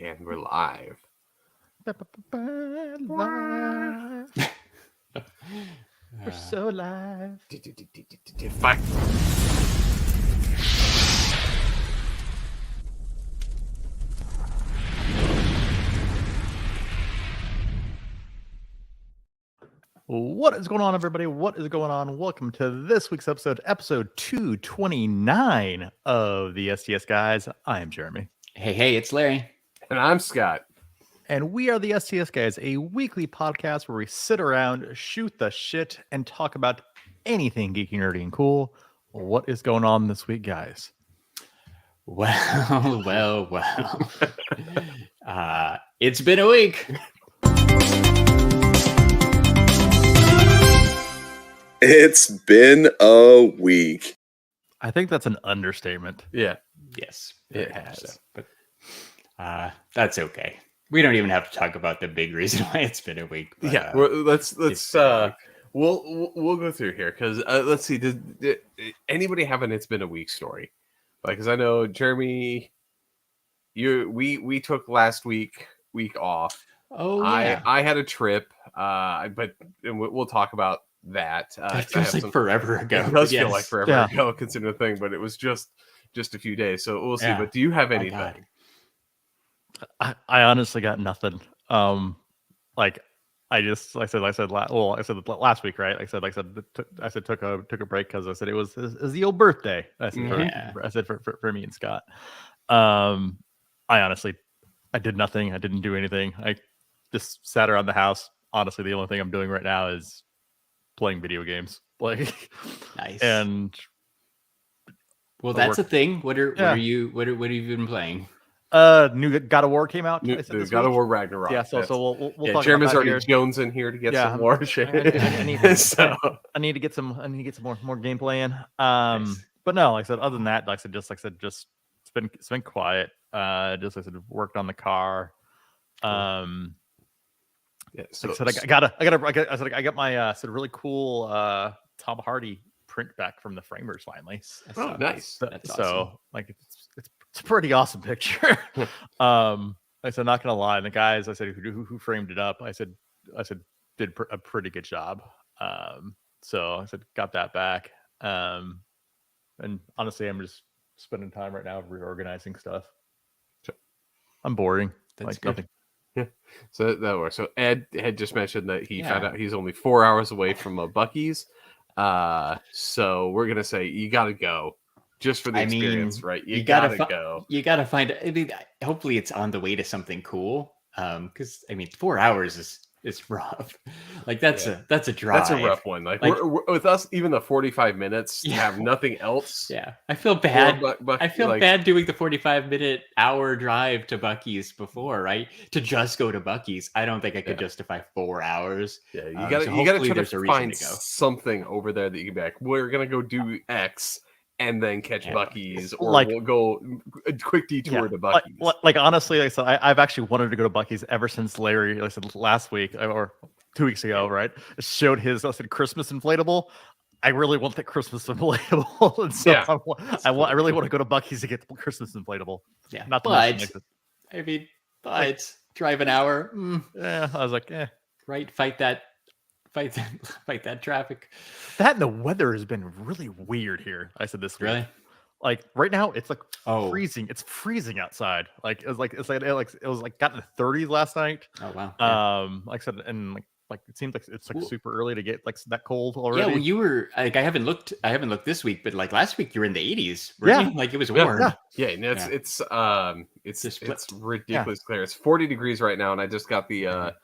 And we're live. Live. We're so live. Fight. What is going on, everybody? What is going on? Welcome to this week's episode 229 of the STS Guys. I am Jeremy. Hey, it's Larry. And I'm Scott. And we are the STS Guys, a weekly podcast where we sit around, shoot the shit, and talk about anything geeky, nerdy, and cool. What is going on this week, guys? Well. It's been a week. It's been a week. I think that's an understatement. Yeah. Yes, It has. But that's okay. We don't even have to talk about the big reason why it's been a week. But, Yeah. Let's we'll go through here because let's see. Did anybody have an "It's Been a Week" story? Because I know Jeremy, we took last week off. Oh yeah. I had a trip. But we'll talk about that. It feels like forever ago. It does feel yes. like forever ago, considering the thing, but it was just a few days. So we'll see. Yeah. But do you have Oh, anything? God. I honestly got nothing. Like I said last week, right? I said took a break because I said it was the old birthday. I said for me and Scott. I honestly, I did nothing. I didn't do anything. I just sat around the house. Honestly, the only thing I'm doing right now is playing video games. Like, Nice. and well, that's a thing. What have you been playing? New God of War came out. God of War Ragnarok. Yeah, so we'll talk Jeremy's about that already here. Jones in here to get some more shit. I need So I need to get some more game playing. Nice. But no, like I said, other than that, just it's been quiet. Just like I said, worked on the car. yeah, so Like I said, I got my really cool Tom Hardy print back from the framers finally. Oh, nice. That's So awesome. like it's a pretty awesome picture. I said, not gonna lie, the guys I said who framed it up, I said did a pretty good job. So I said got that back. And honestly, I'm just spending time right now reorganizing stuff. I'm boring. That's like good. nothing. Yeah, so that works. So Ed had just mentioned that he found out he's only 4 hours away from a Buc-ee's. So we're gonna say you gotta go just for the experience, right? You gotta go. You gotta find. I mean, hopefully it's on the way to something cool. Because 4 hours is rough. Like that's a drive. That's a rough one. Like we're, with us, even the 45 minutes to have nothing else. Yeah, I feel bad. I feel like, bad doing the 45-minute hour drive to Buc-ee's before, right? To just go to Buc-ee's. I don't think I could justify 4 hours. Yeah, you So gotta hopefully try there's a to reason find to go. something over there that you can be like, we're gonna go do X and then catch Buc-ee's, or Like- we'll go a quick detour to Buc-ee's. Like honestly, like I said, I've actually wanted to go to Buc-ee's ever since Larry, like I said last week or 2 weeks ago, right? Showed his Christmas inflatable. I really want that Christmas inflatable, and so Yeah. I really want to go to Buc-ee's to get the Christmas inflatable. Yeah, Not to but mention, but drive an hour. yeah, I was like, Right, fight that traffic. that and the weather has been really weird here. I said this week. Really? Like right now, it's like Oh. freezing. It's freezing outside. Like it was like got in the 30s last night. Oh wow. Yeah. Like I said, and like it seems like it's like Well- super early to get like that cold Yeah, already. well, you were like, I haven't looked this week, but like last week you were in the 80s. Weren't you? Like it was warm. Yeah. Yeah, no, Yeah. it's Just it's ridiculous clear. It's 40 degrees right now, and I just got the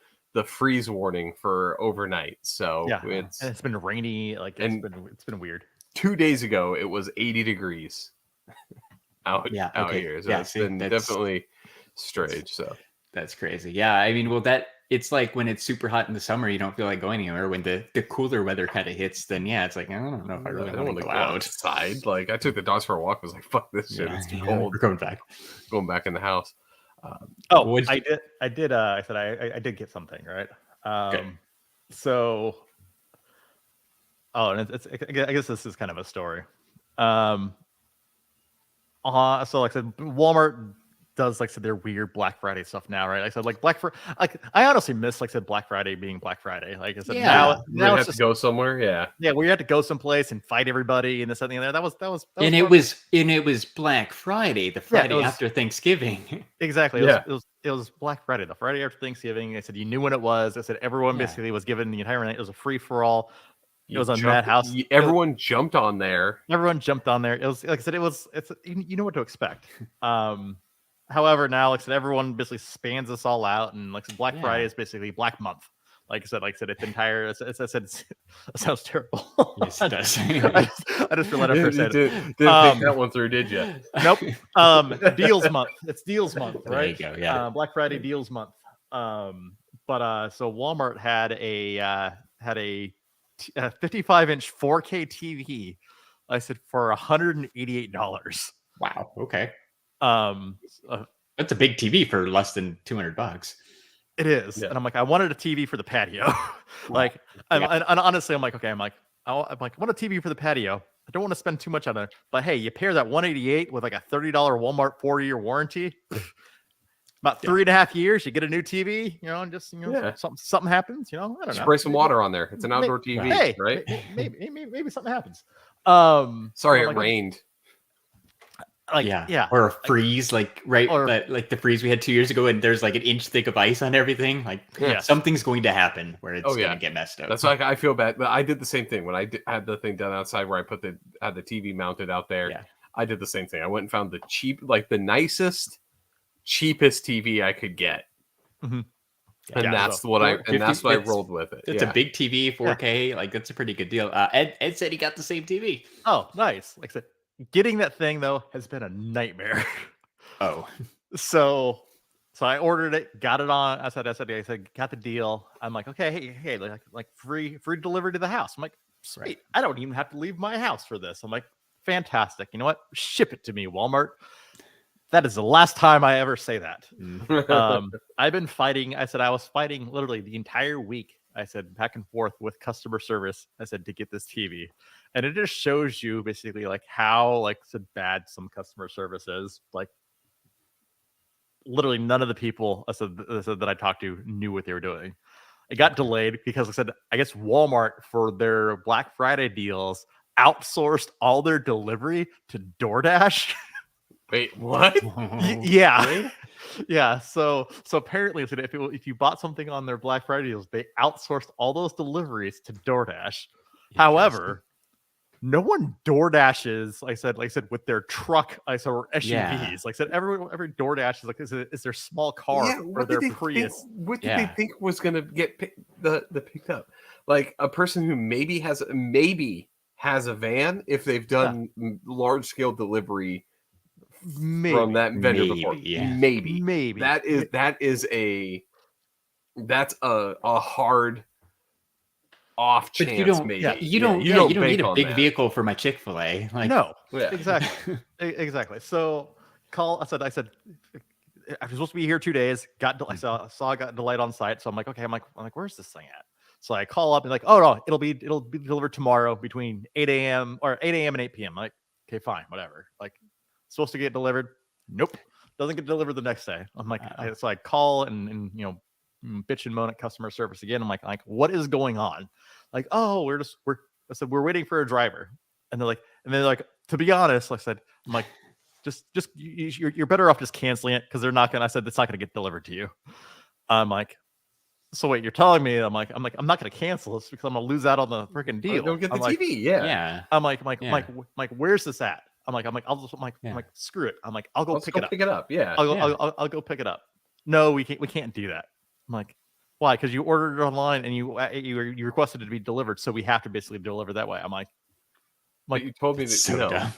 freeze warning for overnight. So Yeah, it's and it's been rainy. Like it's been weird. 2 days ago it was 80 degrees out okay. here. So Yeah, it's see, been that's- definitely strange. So That's crazy. Yeah, I mean, well, it's like when it's super hot in the summer, you don't feel like going anywhere. When the cooler weather kind of hits, then yeah, it's like I don't know if I really don't want to go go out. outside. Like I took the dogs for a walk. I was like, fuck this shit. It's too cold. We're going back. Going back in the house. I did. I said I did get something right. So, and I guess this is kind of a story. So like I said, Walmart does like I said their weird Black Friday stuff now, right? Like I said, like I honestly miss like I said Black Friday being Black Friday. Like I said, now We it's have just to go somewhere. Yeah. where you had to go someplace and fight everybody and this and the other. That was And it was Black Friday, the Friday after Thanksgiving. Exactly. Yeah. It was Black Friday, the Friday after Thanksgiving. I said you knew when it was. I said everyone basically was given the entire night. It was a free for all. It was a madhouse. Everyone jumped on there. Everyone jumped on there. It was like I said. It's you know what to expect. However, now like I said, everyone basically spans us all out, and like I said, Black Friday is basically Black Month. Like I said, it's entire. It sounds terrible. Yes, it does. I just realized I first said it. Didn't think that one through, did you? Nope. Deals month. It's deals month, right? There you go. Yeah. Black Friday deals month. So Walmart had a 55-inch 4K TV. I said for $188. Wow. Okay. That's a big TV for less than $200. It is, and I'm like, I wanted a TV for the patio. Like, and honestly, I'm like, okay, I'm like, I want a TV for the patio. I don't want to spend too much on it, but hey, you pair that 188 with like a $30 Walmart 4-year warranty. About 3.5 years, you get a new TV. You know, and just something happens. You know, I don't know. Spray some water on there. It's an outdoor TV, hey, right? Maybe something happens. Sorry, it rained. Or a freeze, like the freeze we had 2 years ago, and there's like an inch thick of ice on everything. Like something's going to happen where it's going to get messed up. That's like I feel bad, but I did the same thing when I had the thing done outside where I had the TV mounted out there. Yeah. I did the same thing. I went and found the nicest, cheapest TV I could get, and that's what I rolled with it. It's a big TV, 4K. Like that's a pretty good deal. Ed said he got the same TV. Oh, nice. Like I said. Getting that thing though has been a nightmare. So I ordered it, got it on. I said, got the deal. I'm like, okay, hey, like free delivery to the house. I'm like, sweet. I don't even have to leave my house for this. I'm like, fantastic. You know what? Ship it to me, Walmart. That is the last time I ever say that. I've been fighting. I said I was fighting literally the entire week. I said back and forth with customer service. I said to get this TV. And it just shows you basically like how like so bad some customer service is. Like literally none of the people I said that I talked to knew what they were doing. It got delayed because I said I guess Walmart for their Black Friday deals outsourced all their delivery to DoorDash. Wait, what? Yeah. Really? Yeah. So apparently if you bought something on their Black Friday deals, they outsourced all those deliveries to DoorDash. However, no one DoorDashes, like I said, with their truck, or SUVs. Yeah. Like I said, every DoorDash is like is their small car or their Prius. What did they think was going to get picked up? Like a person who maybe has a van if they've done large scale delivery from that vendor before. Yeah. Maybe. That's a hard off chance. But you don't need a big vehicle for my Chick-fil-A. Like, no, exactly. So I said I was supposed to be here 2 days. I got delayed on site. So I'm like, okay, I'm like, where's this thing at? So I call up and like, oh no, it'll be delivered tomorrow between 8 a.m. and 8 p.m. I'm like, okay, fine, whatever. Like, supposed to get delivered. Nope, doesn't get delivered the next day. I'm like, so I call and bitch and moan at customer service again. I'm like, what is going on? Like, oh, we're waiting for a driver, and they're like, to be honest, like I said, I'm like, just you're better off just canceling it because they're not gonna. I said it's not gonna get delivered to you. I'm like, so wait, you're telling me? I'm like, I'm not gonna cancel this because I'm gonna lose out on the freaking deal. Don't get the TV, yeah. I'm like, where's this at? I'm like, screw it. I'm like, I'll go pick it up. Yeah. I'll go pick it up. No, we can't do that. I'm like, why? Because you ordered it online and you requested it to be delivered, so we have to basically deliver that way. I'm like you told me that. So dumb.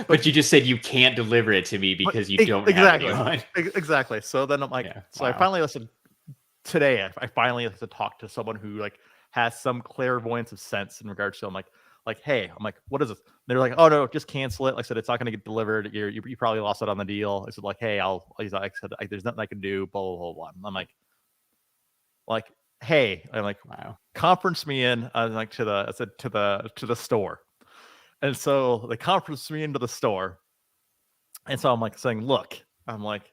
But you just said you can't deliver it to me because you don't have anyone. Exactly. So then I'm like, I finally listened today. I finally have to talk to someone who like has some clairvoyance of sense in regards to. I'm like, hey, I'm like, what is this? And they're like, oh no, just cancel it. Like I said, it's not going to get delivered. You probably lost it on the deal. I said like, hey, there's nothing I can do. Blah blah blah. I'm like, hey, I'm like, wow. Conference me in. I was like to the store, and so they conference me into the store, and so I'm like saying, look, I'm like,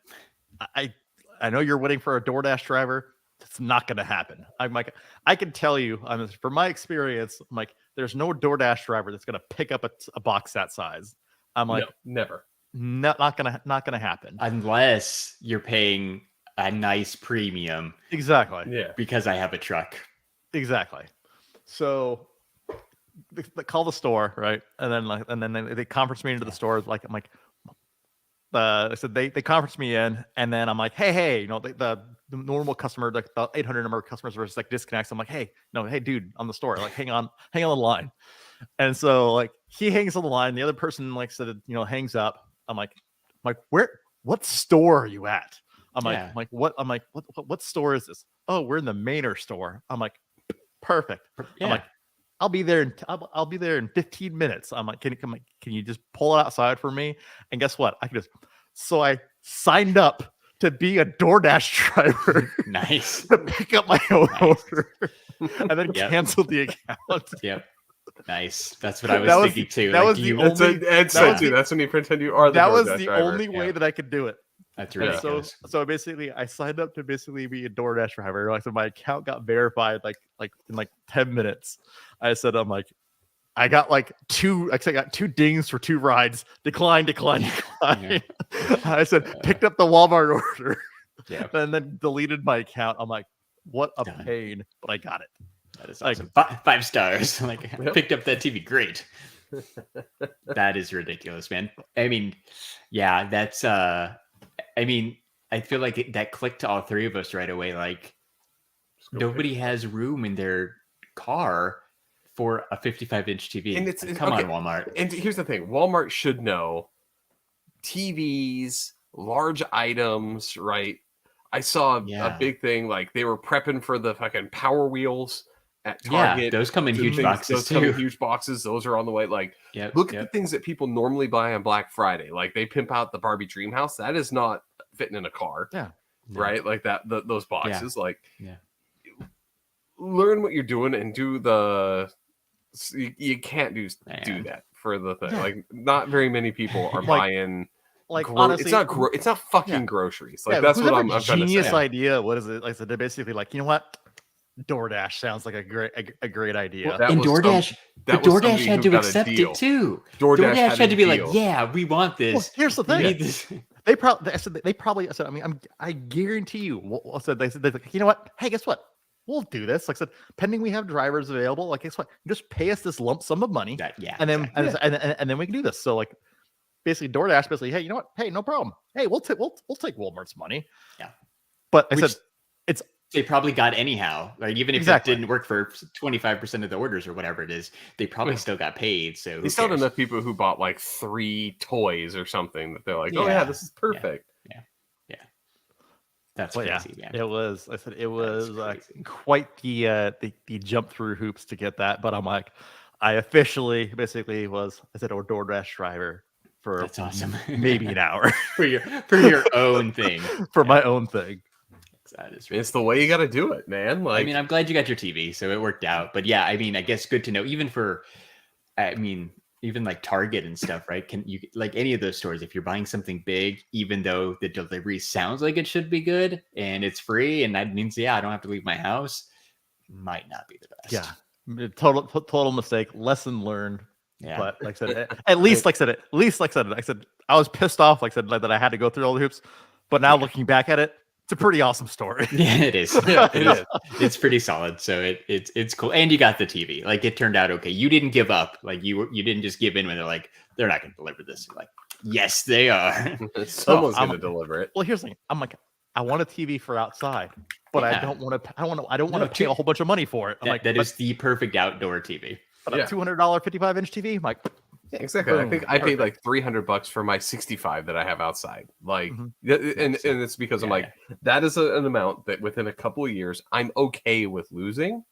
I know you're waiting for a DoorDash driver. It's not going to happen. I'm like, I can tell you, from my experience, I'm like, there's no DoorDash driver that's going to pick up a box that size. I'm like, no, never. Not gonna happen unless you're paying a nice premium. Exactly. Yeah. Because I have a truck. Exactly. So they call the store, right? And then they conference me into the store. Like I'm like, I said they conference me in, and then I'm like, hey, the normal customer, like the 800 number of customers versus like disconnects. I'm like, hey, dude, on the store, like hang on the line. And so like he hangs on the line. The other person like said, hangs up. I'm like, what store are you at? I'm like, what? I'm like, what store is this? Oh, we're in the Manor store. I'm like, perfect. Yeah. I'm like, I'll be there in 15 minutes. I'm like, can you just pull it outside for me? And guess what? So I signed up to be a DoorDash driver. Nice. To pick up my own order. And then canceled the account. Yep. Nice. That's what I was thinking too. That was the only. That's when you pretend you are the That was DoorDash the driver. only way that I could do it. That's ridiculous. So basically, I signed up to basically be a DoorDash driver. Like, so my account got verified like in 10 minutes. I said, I got I got 2 dings for 2 rides. Decline. Yeah. I said, picked up the Walmart order. Yeah. And then deleted my account. I'm like, what a pain, but I got it. That is awesome. 5 stars. Like, picked up that TV. Great. That is ridiculous, man. I mean, yeah, that's I feel like that clicked to all 3 of us right away. Like, nobody has room in their car for a 55-inch TV. And it's come on, Walmart. And here's the thing: Walmart should know TVs, large items, right? I saw a big thing, like they were prepping for the fucking Power Wheels at Target. Yeah, those come in huge boxes. Those come in huge boxes. Those are on the way. Like, look at the things that people normally buy on Black Friday. Like they pimp out the Barbie Dream House. That is not fitting in a car. Yeah. Right? Like that. Those boxes. Learn what you're doing and do the. You can't do that for the thing. Like, not very many people are buying. Like, honestly, it's not fucking groceries. Like, that's what I'm trying to say. Genius idea. What is it? Like, so they're basically like, you know what? DoorDash sounds like a great idea. Well, and DoorDash had to accept it too. DoorDash had to be like, yeah, we want this. Well, here's the thing. They probably. I mean, I guarantee you. They said, you know what? Hey, guess what? We'll do this. Like I said, pending we have drivers available. Like, guess what? Just pay us this lump sum of money. And then we can do this. So like, basically, DoorDash hey, you know what? Hey, no problem. Hey, we'll take Walmart's money. Yeah. But I said it's. They probably got anyhow. Like, even if it didn't work for 25% of the orders or whatever it is, they probably still got paid. So they still had enough people who bought like 3 toys or something that they're like, oh yeah, this is perfect. Yeah. That's crazy. Yeah. It was. I said it was quite the jump through hoops to get that. But I'm like, I officially basically was a DoorDash driver for that's awesome. Maybe an hour for your own thing. For my own thing. That is it's the way you got to do it, man. Like, I mean, I'm glad you got your TV, so it worked out. But yeah, I mean, I guess good to know. Even like Target and stuff, right? Can you, like any of those stores, if you're buying something big, even though the delivery sounds like it should be good and it's free, and that means I don't have to leave my house, might not be the best. Yeah, total mistake. Lesson learned. Yeah, but like I said, at least I said I was pissed off. Like I said, that I had to go through all the hoops. But now looking back at it, it's a pretty awesome story. Yeah, it is. Yeah, it is. It's pretty solid. So it's cool. And you got the TV. Like, it turned out okay. You didn't give up. Like, you didn't just give in when they're like, they're not going to deliver this. You're like, yes, they are. Someone's going to deliver it. Well, here's the thing. I'm like, I want a TV for outside, but I don't want to pay a whole bunch of money for it. I'm like, that is the perfect outdoor TV. But a $200 55-inch TV, I'm like, yeah, exactly. Boom. I think I paid like $300 for my 65 that I have outside. Like, and it's because I'm like, that is an amount that within a couple of years I'm okay with losing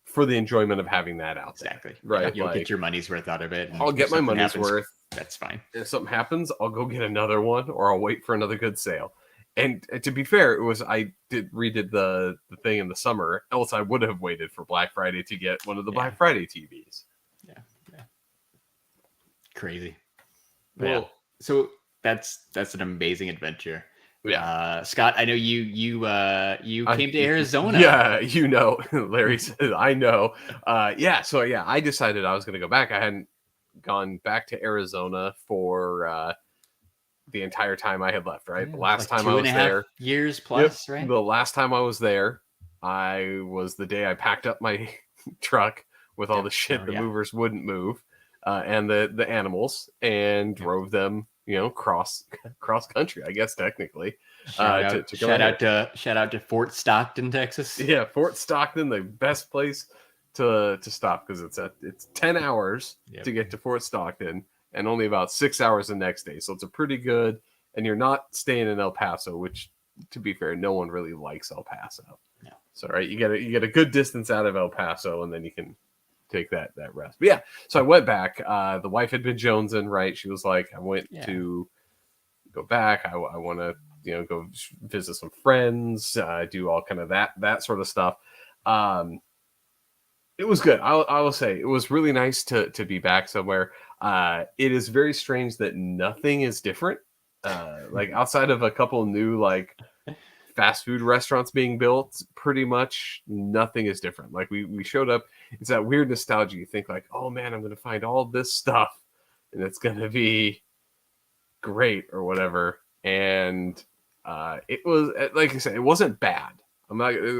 for the enjoyment of having that out there. Exactly. Right. Yeah, you'll get your money's worth out of it. I'll get my money's worth. That's fine. If something happens, I'll go get another one, or I'll wait for another good sale. And to be fair, it was I redid the thing in the summer. Else I would have waited for Black Friday to get one of the Black Friday TVs. Crazy. Well, so that's an amazing adventure. Yeah. Scott, I know you came to Arizona. Yeah, Larry said, I know. I decided I was going to go back. I hadn't gone back to Arizona for the entire time I had left, right? Yeah, The last like time I was 2.5 there. years plus, right? The last time I was there, I was the day I packed up my truck with all the shit the movers wouldn't move, and the animals, and drove them, cross country, I guess technically. Shout out to Fort Stockton, Texas. Yeah, Fort Stockton, the best place to stop, because it's 10 hours to get to Fort Stockton and only about 6 hours the next day. So it's a pretty good, and you're not staying in El Paso, which, to be fair, no one really likes El Paso. No. So right, you get a good distance out of El Paso, and then you can take that rest. But yeah, so I went back. The wife had been jonesing, right? She was like, I went to go back. I want to go visit some friends, do all kind of that sort of stuff. It was good. I will say it was really nice to be back somewhere. It is very strange that nothing is different. Like outside of a couple new like fast food restaurants being built, pretty much nothing is different. Like we showed up. It's that weird nostalgia. You think like, oh man, I'm going to find all this stuff and it's going to be great or whatever. And it was, like I said, it wasn't bad. I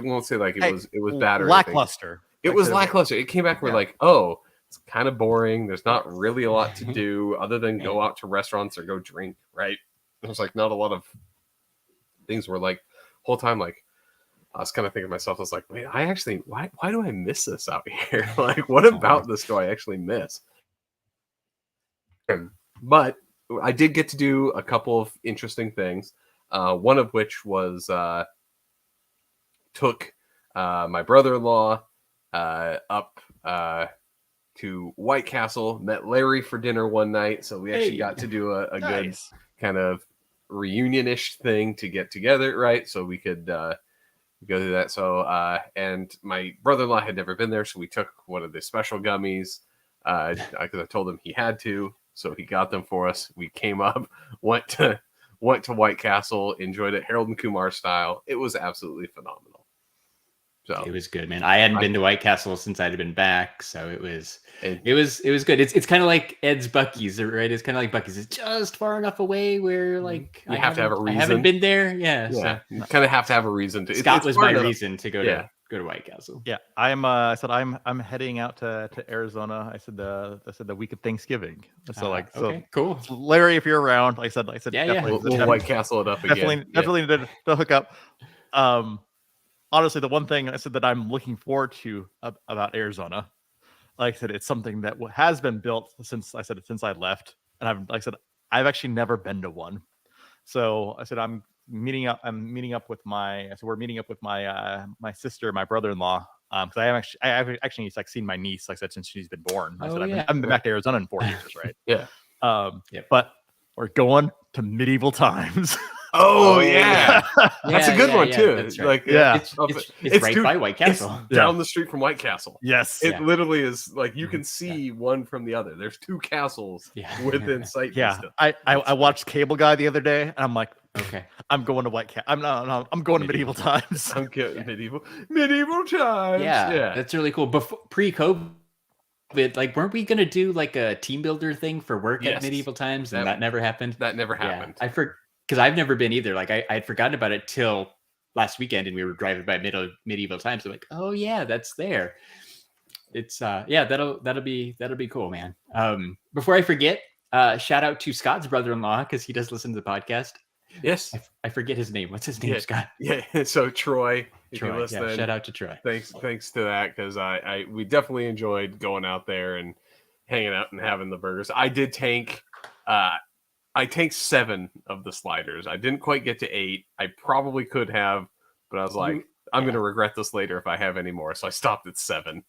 won't say like it was bad or lackluster. It was lackluster. It came back. We're like, oh, it's kind of boring. There's not really a lot to do other than go out to restaurants or go drink. Right? There's like not a lot of things. Where like whole time, like I was kind of thinking to myself, I was like, wait, I actually, why do I miss this out here? Like, what about this do I actually miss? But I did get to do a couple of interesting things. One of which was took my brother-in-law up to White Castle, met Larry for dinner one night. So we actually got to do a good kind of reunion-ish thing to get together, right? So we could go through that. So, and my brother-in-law had never been there. So we took one of the special gummies because I told him he had to. So he got them for us. We came up, went to White Castle, enjoyed it Harold and Kumar style. It was absolutely phenomenal. So it was good, man. I hadn't been to White Castle since I'd been back, so it was good. It's kind of like Ed's Buc-ee's, right? It's kind of like Buc-ee's. It's just far enough away where like you have to have a reason. I haven't been there. Yeah. So. You kind of have to have a reason to. Scott was my reason to go to White Castle. Yeah, I said I'm heading out to Arizona. I said the week of Thanksgiving. So okay, cool. Larry, if you're around, I said definitely we'll White Castle it up again. Definitely need to hook up. Honestly, the one thing I said that I'm looking forward to about Arizona, like I said, it's something that has been built since I left, and I've actually never been to one. So I said I'm meeting up with my my sister, my brother-in-law, because I've actually like seen my niece, like I said, since she's been born. I said I've been back to Arizona in 4 years, right? But we're going to medieval times. Oh yeah, that's a good one too. That's right. Like it's right by White Castle, down the street from White Castle. Yes, it literally is. Like you can see one from the other. There's two castles within sight. Yeah, I watched Cable Guy the other day, and I'm like, okay, I'm going to White Castle. I'm going to medieval times. I'm getting medieval times. Yeah, that's really cool. Before pre-COVID. Like, weren't we gonna do like a team builder thing for work at medieval times, and that never happened? That never happened. Because I've never been either. Like I had forgotten about it till last weekend, and we were driving by medieval times. I'm like, oh yeah, that's there. It's that'll be cool, man. Before I forget, shout out to Scott's brother-in-law because he does listen to the podcast. Yes, I forget his name. What's his name, Scott? Yeah, so Troy. Troy. Shout out to Troy. Thanks to that because we definitely enjoyed going out there and hanging out and having the burgers. I did tank. I tanked 7 of the sliders. I didn't quite get to 8. I probably could have, but I was like, I'm going to regret this later if I have any more. So I stopped at 7.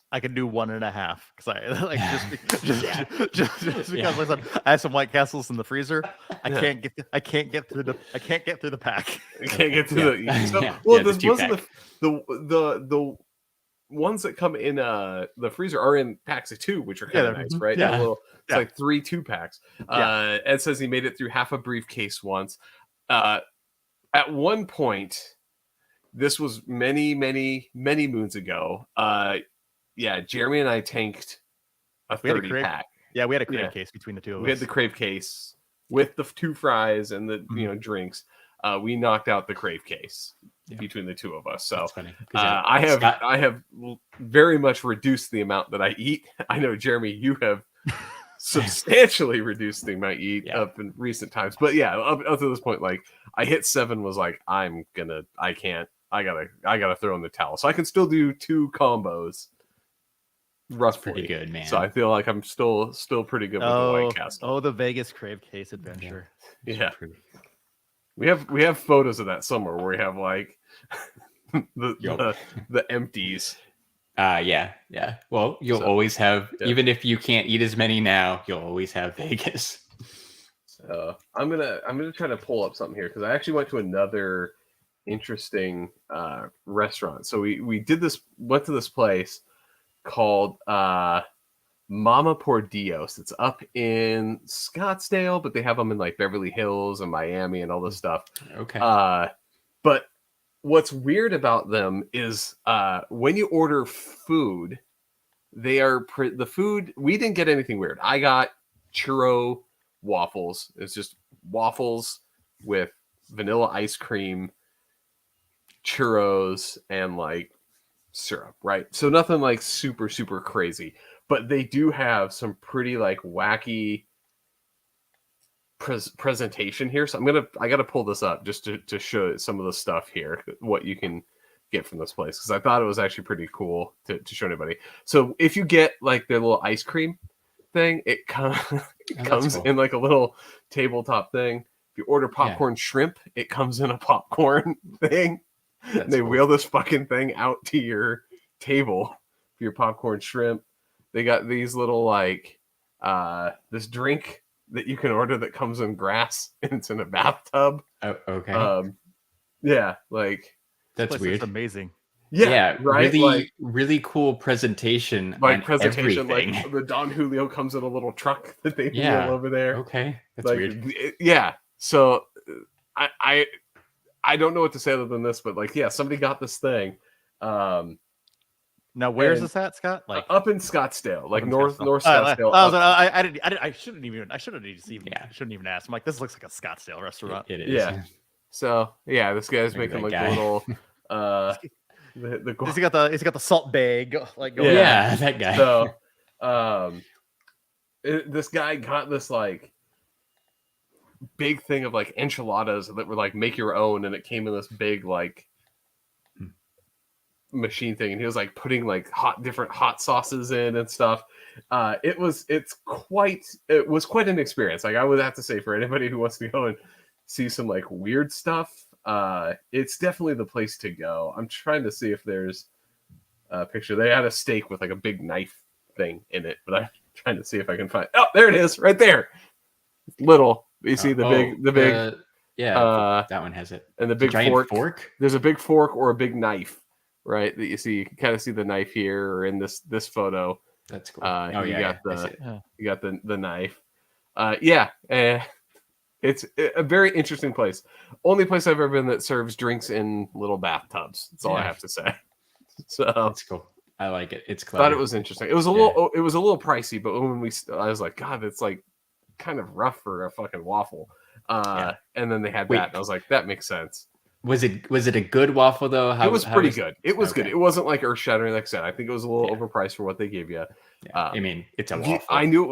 I can do 1.5 because I like just because like I have some White Castles in the freezer. I can't get through the pack. I can't get through the ones that come in the freezer are in packs of 2, which are kind of nice, right? It's like 3 2-packs. Ed says he made it through half a briefcase once. at one point, this was many moons ago. Yeah, Jeremy and I tanked a 30 pack. Yeah, we had a crave case between the two of us. We had the crave case with the 2 fries and the drinks. We knocked out the crave case between the two of us. So funny, I have very much reduced the amount that I eat. I know, Jeremy, you have substantially reduced the amount you eat up in recent times. But yeah, up to this point, like I hit 7, was like, I gotta throw in the towel. So I can still do 2 combos. Roughly. Pretty good, man. So I feel like I'm still pretty good with the White Castle. Oh, the Vegas crave case adventure. Yeah. We have photos of that somewhere where we have like the empties. Yeah. Well, you'll always have, even if you can't eat as many now, you'll always have Vegas. So I'm gonna try to pull up something here because I actually went to another interesting restaurant. So we went to this place called Mama Por Dios. It's up in Scottsdale, but they have them in like Beverly Hills and Miami and all this stuff. Okay. But what's weird about them is when you order food, they are the food. We didn't get anything weird. I got churro waffles. It's just waffles with vanilla ice cream, churros, and like syrup, right? So nothing like super crazy, but they do have some pretty like wacky presentation here. So I gotta pull this up just to show some of the stuff here, what you can get from this place, because I thought it was actually pretty cool to show anybody. So if you get like their little ice cream thing, it comes cool. In like a little tabletop thing. If you order popcorn shrimp, it comes in a popcorn thing. They wheel this fucking thing out to your table for your popcorn shrimp. They got these little like this drink that you can order that comes in grass and it's in a bathtub. Oh, okay. Yeah, like that's weird. It's amazing. Yeah, right. Really, like, really cool presentation. Like presentation, everything. Like the Don Julio comes in a little truck that they wheel over there. Okay, that's like, weird. Yeah, so I don't know what to say other than this, but like, yeah, somebody got this thing. Now, where's this at, Scott? Like up in Scottsdale, like north Scottsdale. Scottsdale. I shouldn't even ask. I'm like, this looks like a Scottsdale restaurant. It is. Yeah. So yeah, this guy's making like a little. He's got the salt bag like going. Yeah, that guy. So, this guy got this like big thing of like enchiladas that were like make your own, and it came in this big like machine thing, and he was like putting like different hot sauces in and stuff. It was quite an experience. Like I would have to say, for anybody who wants to go and see some like weird stuff, it's definitely the place to go. I'm trying to see if there's a picture. They had a steak with like a big knife thing in it, but I'm trying to see if I can find. Oh, there it is, right there. It's little. You see the big. Yeah, that one has it. And the big fork. There's a big fork or a big knife, right? That you see. You can kind of see the knife here or in this photo. That's cool. You got the knife. It's a very interesting place. Only place I've ever been that serves drinks in little bathtubs. That's all I have to say. So that's cool. I like it. It's clever. Thought it was interesting. It was a little pricey, but when I was like, God, it's like kind of rough for a fucking waffle. And then they had that, and I was like, that makes sense. Was it a good waffle though? It was pretty good. It was good. It wasn't like earth shattering, like I said. I think it was a little overpriced for what they gave you. I mean, it's a waffle. I knew it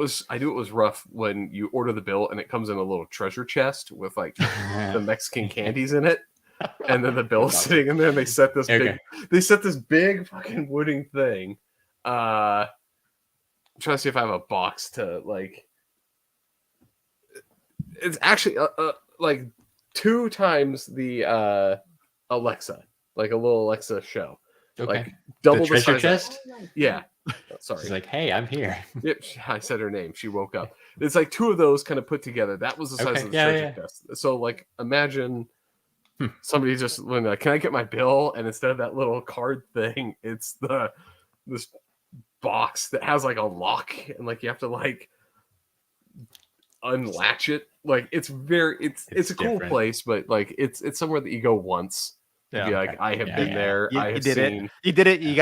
was rough when you order the bill and it comes in a little treasure chest with like the Mexican candies in it, and then the bill's sitting in there. And they set this big fucking wooden thing. I'm trying to see if I have a box to like. It's actually like 2 times the Alexa, like a little Alexa show. Okay. Like double the treasure chest. Yeah. Sorry. She's like, hey, I'm here. Yep. I said her name. She woke up. It's like 2 of those kind of put together. That was the size of the treasure chest. So like, imagine somebody just when like, can I get my bill? And instead of that little card thing, it's this box that has like a lock, and like you have to like unlatch it like it's a cool different. place, but like it's somewhere that you go once. Yeah. Be like, I have Yeah, been yeah. there. I You have did seen. it. You did it. You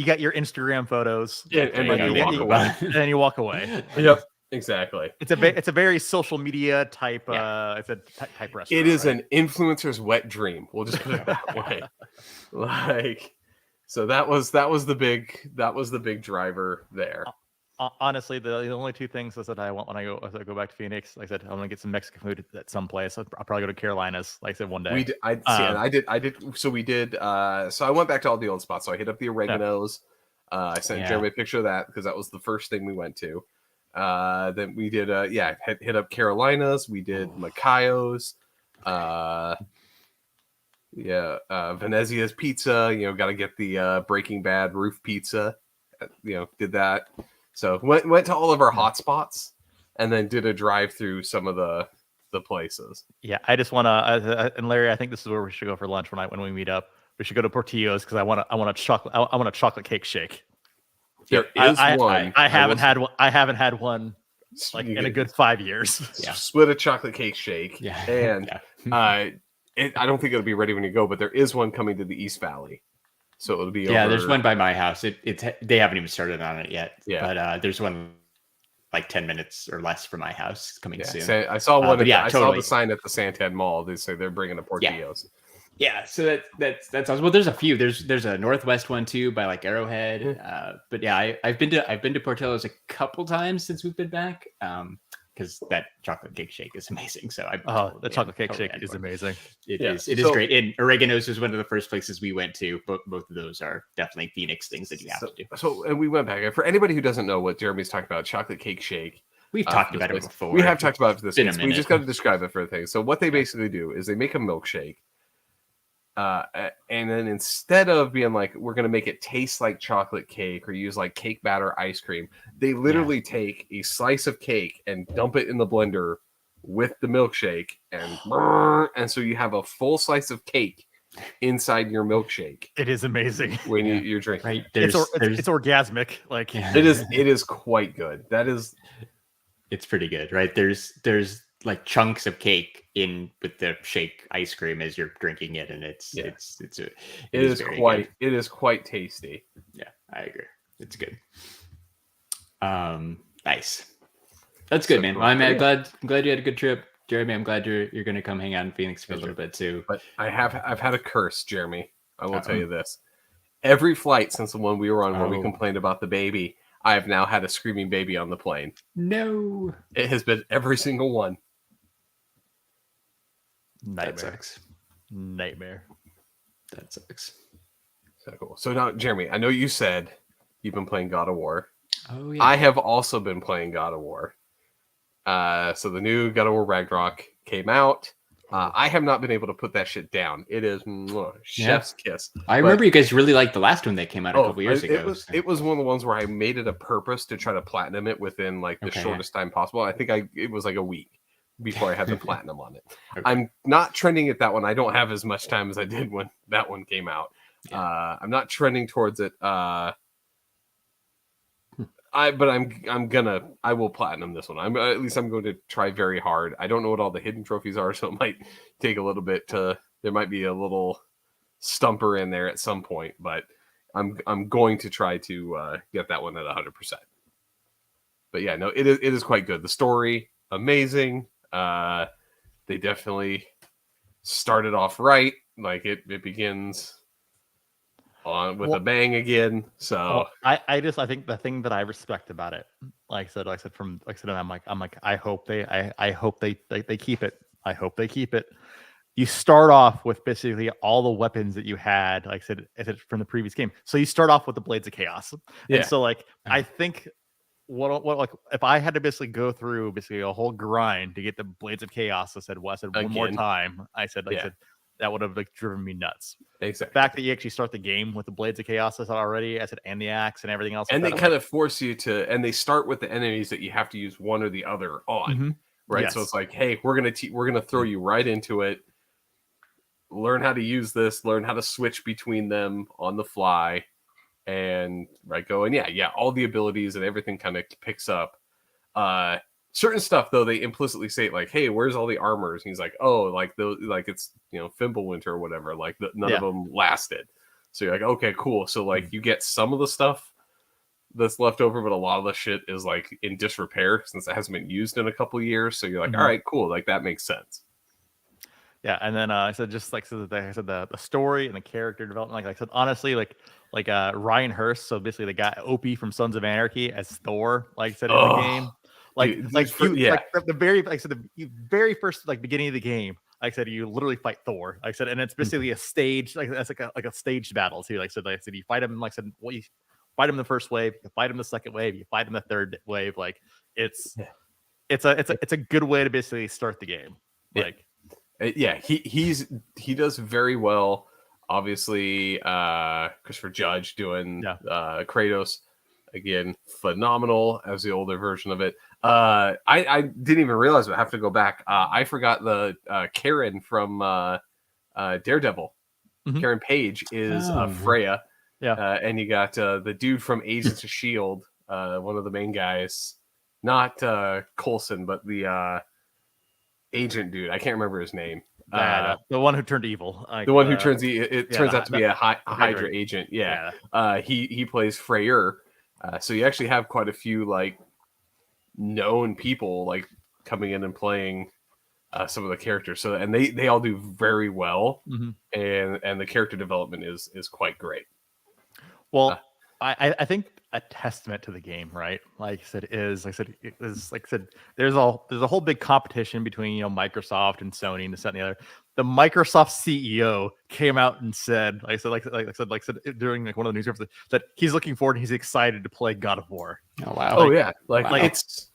got your Instagram photos. Yeah, and There then go, you walk yeah. away. And then you walk away. Yep, exactly. It's a very social media type. Yeah. It's a type restaurant. It is right? an influencer's wet dream. We'll just put it that way. Like, so that was the big driver there. Honestly, the only two things is that I want when I go back to Phoenix. Like I said, I'm gonna get some Mexican food at some place. I'll probably go to Carolinas. Like I said, one day. I did. So we did. So I went back to all the old spots. So I hit up the Oreganos. I sent Jeremy a picture of that because that was the first thing we went to. Then we did. Hit up Carolinas. We did Macayo's. Venezia's Pizza. Got to get the Breaking Bad roof pizza. Did that. So went to all of our hot spots, and then did a drive through some of the places. Yeah, I just want to. And Larry, I think this is where we should go for lunch when we meet up. We should go to Portillo's because I want a chocolate cake shake. There is one. I haven't had one like in a good 5 years. Yeah. Split a chocolate cake shake. Yeah. And Yeah. I don't think it'll be ready when you go, but there is one coming to the East Valley. So it'll be Yeah, there's one by my house. They haven't even started on it yet. Yeah. But there's one like 10 minutes or less from my house coming soon. So I saw one. I saw totally. the sign at the Santan Mall. They say they're bringing a Portillo's. Yeah, so that's awesome. Well, there's a few. There's a Northwest one too by like Arrowhead. But yeah, I've been to Portillo's a couple times since we've been back. Because that chocolate cake shake is amazing. So the chocolate cake shake is amazing. It is great. And Oregano's was one of the first places we went to. Both of those are definitely Phoenix things that you have to do. So and we went back. For anybody who doesn't know what Jeremy's talking about, chocket cake shake. We've talked about it before. We have talked about it for this. Been a We just minute. got to describe it for the thing. So what they basically do is they make a milkshake. And then instead of being like, we're going to make it taste like chocolate cake or use like cake batter ice cream, they literally take a slice of cake and dump it in the blender with the milkshake. And so you have a full slice of cake inside your milkshake. It is amazing. When you're drinking. Right. It's orgasmic. Like it is quite good. It's pretty good, right? There's like chunks of cake in with the shake ice cream as you're drinking it, and it is quite tasty. Yeah, I agree. It's good. Nice. That's good, man. Well, I'm glad you had a good trip, Jeremy. I'm glad you're going to come hang out in Phoenix for a little bit too. But I've had a curse, Jeremy. I will tell you this: every flight since the one we were on, where we complained about the baby, I have now had a screaming baby on the plane. No, it has been every single one. Nightmare. That sucks. Nightmare. That sucks. So cool. So now, Jeremy, I know you said you've been playing God of War. Oh yeah. I have also been playing God of War. So the new God of War Ragnarok came out. I have not been able to put that shit down. It is chef's kiss. I remember you guys really liked the last one that came out a couple years ago. It was one of the ones where I made it a purpose to try to platinum it within like the shortest time possible. I think it was like a week before I had the platinum on it. Okay. I'm not trending at that one. I don't have as much time as I did when that one came out. Yeah. I'm not trending towards it. I will platinum this one. I'm going to try very hard. I don't know what all the hidden trophies are, so it might take a little bit there might be a little stumper in there at some point, but I'm going to try to get that one at 100%. But yeah, no, it is quite good. The story, amazing. They definitely started off right. Like it begins on with a bang again. So I think the thing that I respect about it, like I said, I'm like, I hope they keep it. I hope they keep it. You start off with basically all the weapons that you had, like I said from the previous game. So you start off with the Blades of Chaos. Yeah. And so like, I think what like if I had to basically go through basically a whole grind to get the Blades of Chaos, I said one more time. I said that would have like driven me nuts. Exactly. The fact that you actually start the game with the Blades of Chaos, I said already, and the axe and everything else. And they kind of force you to, and they start with the enemies that you have to use one or the other on, right? Yes. So it's like, hey, we're gonna throw you right into it. Learn how to use this. Learn how to switch between them on the fly, and all the abilities and everything kind of picks up. certain stuff though they implicitly say like, hey, where's all the armors? And he's like, oh, like those, like it's Fimbulwinter or whatever, like none of them lasted. So you're like, okay, cool. So like you get some of the stuff that's left over, but a lot of the shit is like in disrepair since it hasn't been used in a couple of years. So you're like, all right, cool, like that makes sense. Yeah, and then I said just like I said the story and the character development. Like I said, honestly, like Ryan Hurst. So basically, the guy Opie from Sons of Anarchy as Thor. Like I said in the game, like the very like I said the very first like beginning of the game. Like I said, you literally fight Thor. Like I said, and it's basically a stage like that's like a staged battle too. Like I said, you fight him. Like I said, well, you fight him the first wave, you fight him the second wave, you fight him the third wave. Like it's a good way to basically start the game. Like. Yeah, he does very well. Obviously, Christopher Judge doing Kratos again, phenomenal as the older version of it. I didn't even realize, but I have to go back. I forgot the Karen from Daredevil. Karen Page is Freya. Yeah, and you got the dude from Agents of S.H.I.E.L.D., one of the main guys, not Coulson, but the agent dude. I can't remember his name. The one who turned evil. Like, the one who turns turns out to be a Hydra agent. Yeah. He plays Freyr. So you actually have quite a few like known people like coming in and playing some of the characters. So and they all do very well, and the character development is quite great. Well, I think a testament to the game, right? Like I said, there's a whole big competition between Microsoft and Sony and this, that, and the other. The Microsoft CEO came out and said, like I said during like one of the news conferences, that he's looking forward and he's excited to play God of War. Oh wow! Oh yeah, it's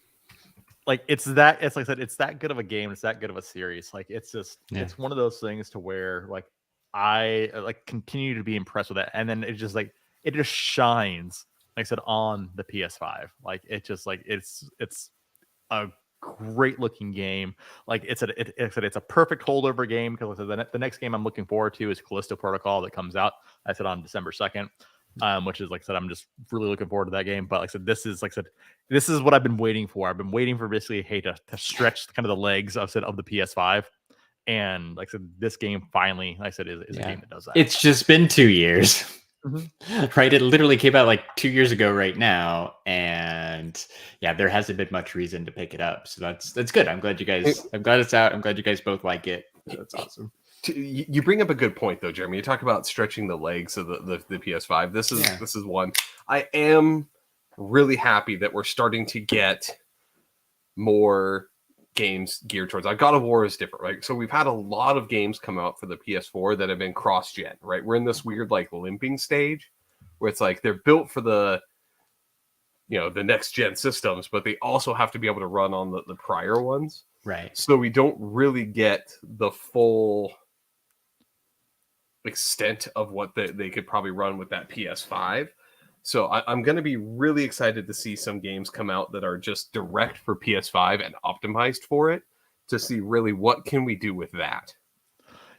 that it's that good of a game. It's that good of a series. Like it's just it's one of those things to where like I like continue to be impressed with that, and then it just shines. Like I said, on the PS5, like it just like it's a great looking game. Like it's a perfect holdover game because the next game I'm looking forward to is Callisto Protocol that comes out. I said on December 2nd, which is like I said, I'm just really looking forward to that game. But like I said, this is what I've been waiting for. I've been waiting for basically to stretch kind of the legs of the PS5. And like I said, this game finally, like I said, is a game that does that. It's just been 2 years. Right, it literally came out like 2 years ago right now, and there hasn't been much reason to pick it up, so that's good. I'm glad it's out. I'm glad you guys both like it. That's awesome. You bring up a good point though, Jeremy. You talk about stretching the legs of the PS5. This is one. I am really happy that we're starting to get more games geared towards. God of War is different, right? So we've had a lot of games come out for the PS4 that have been cross-gen, right? We're in this weird like limping stage where it's like they're built for the the next gen systems, but they also have to be able to run on the prior ones, right? So we don't really get the full extent of what they could probably run with that PS5. So I'm going to be really excited to see some games come out that are just direct for PS5 and optimized for it, to see really what can we do with that.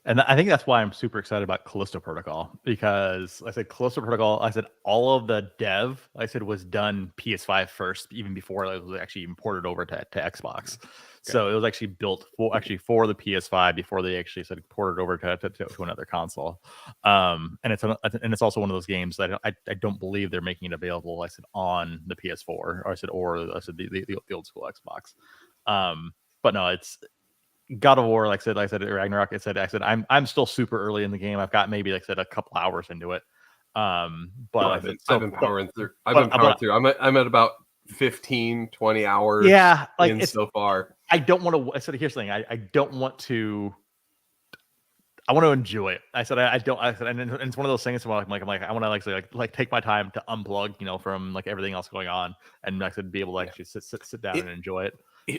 And I think that's why I'm super excited about Callisto Protocol, because I said Callisto Protocol, I said all of the dev, I said was done PS5 first, even before it was actually imported over to Xbox. Okay. So it was actually built for the PS5 before they actually said ported over to another console. And it's also one of those games that I don't believe they're making it available. I said on the PS4, or I said the old school Xbox. But no, it's God of War, like I said, Ragnarok. I said, I'm still super early in the game. I've got maybe, like I said, a couple hours into it. But I've been powering through. I'm at about 15, 20 hours. Yeah, like in so far. I don't want to. I said, here's the thing. I don't want to. I want to enjoy it. I said, I don't. I said, and it's one of those things where I'm like, I want to like take my time to unplug, from like everything else going on, and like I said, be able to actually sit down and enjoy it.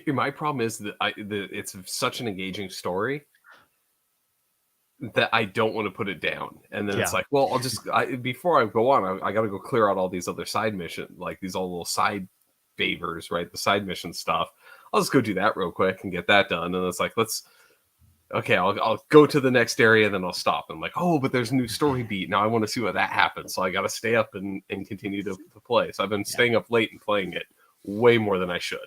My problem is that it's such an engaging story that I don't want to put it down. And then it's like, well, I'll just before I go on, I got to go clear out all these other side missions, like these all little side favors, right? The side mission stuff. I'll just go do that real quick and get that done. And it's like, I'll go to the next area and then I'll stop. And I'm like, oh, but there's a new story beat. Now I want to see what that happens. So I got to stay up and continue to play. So I've been staying up late and playing it way more than I should.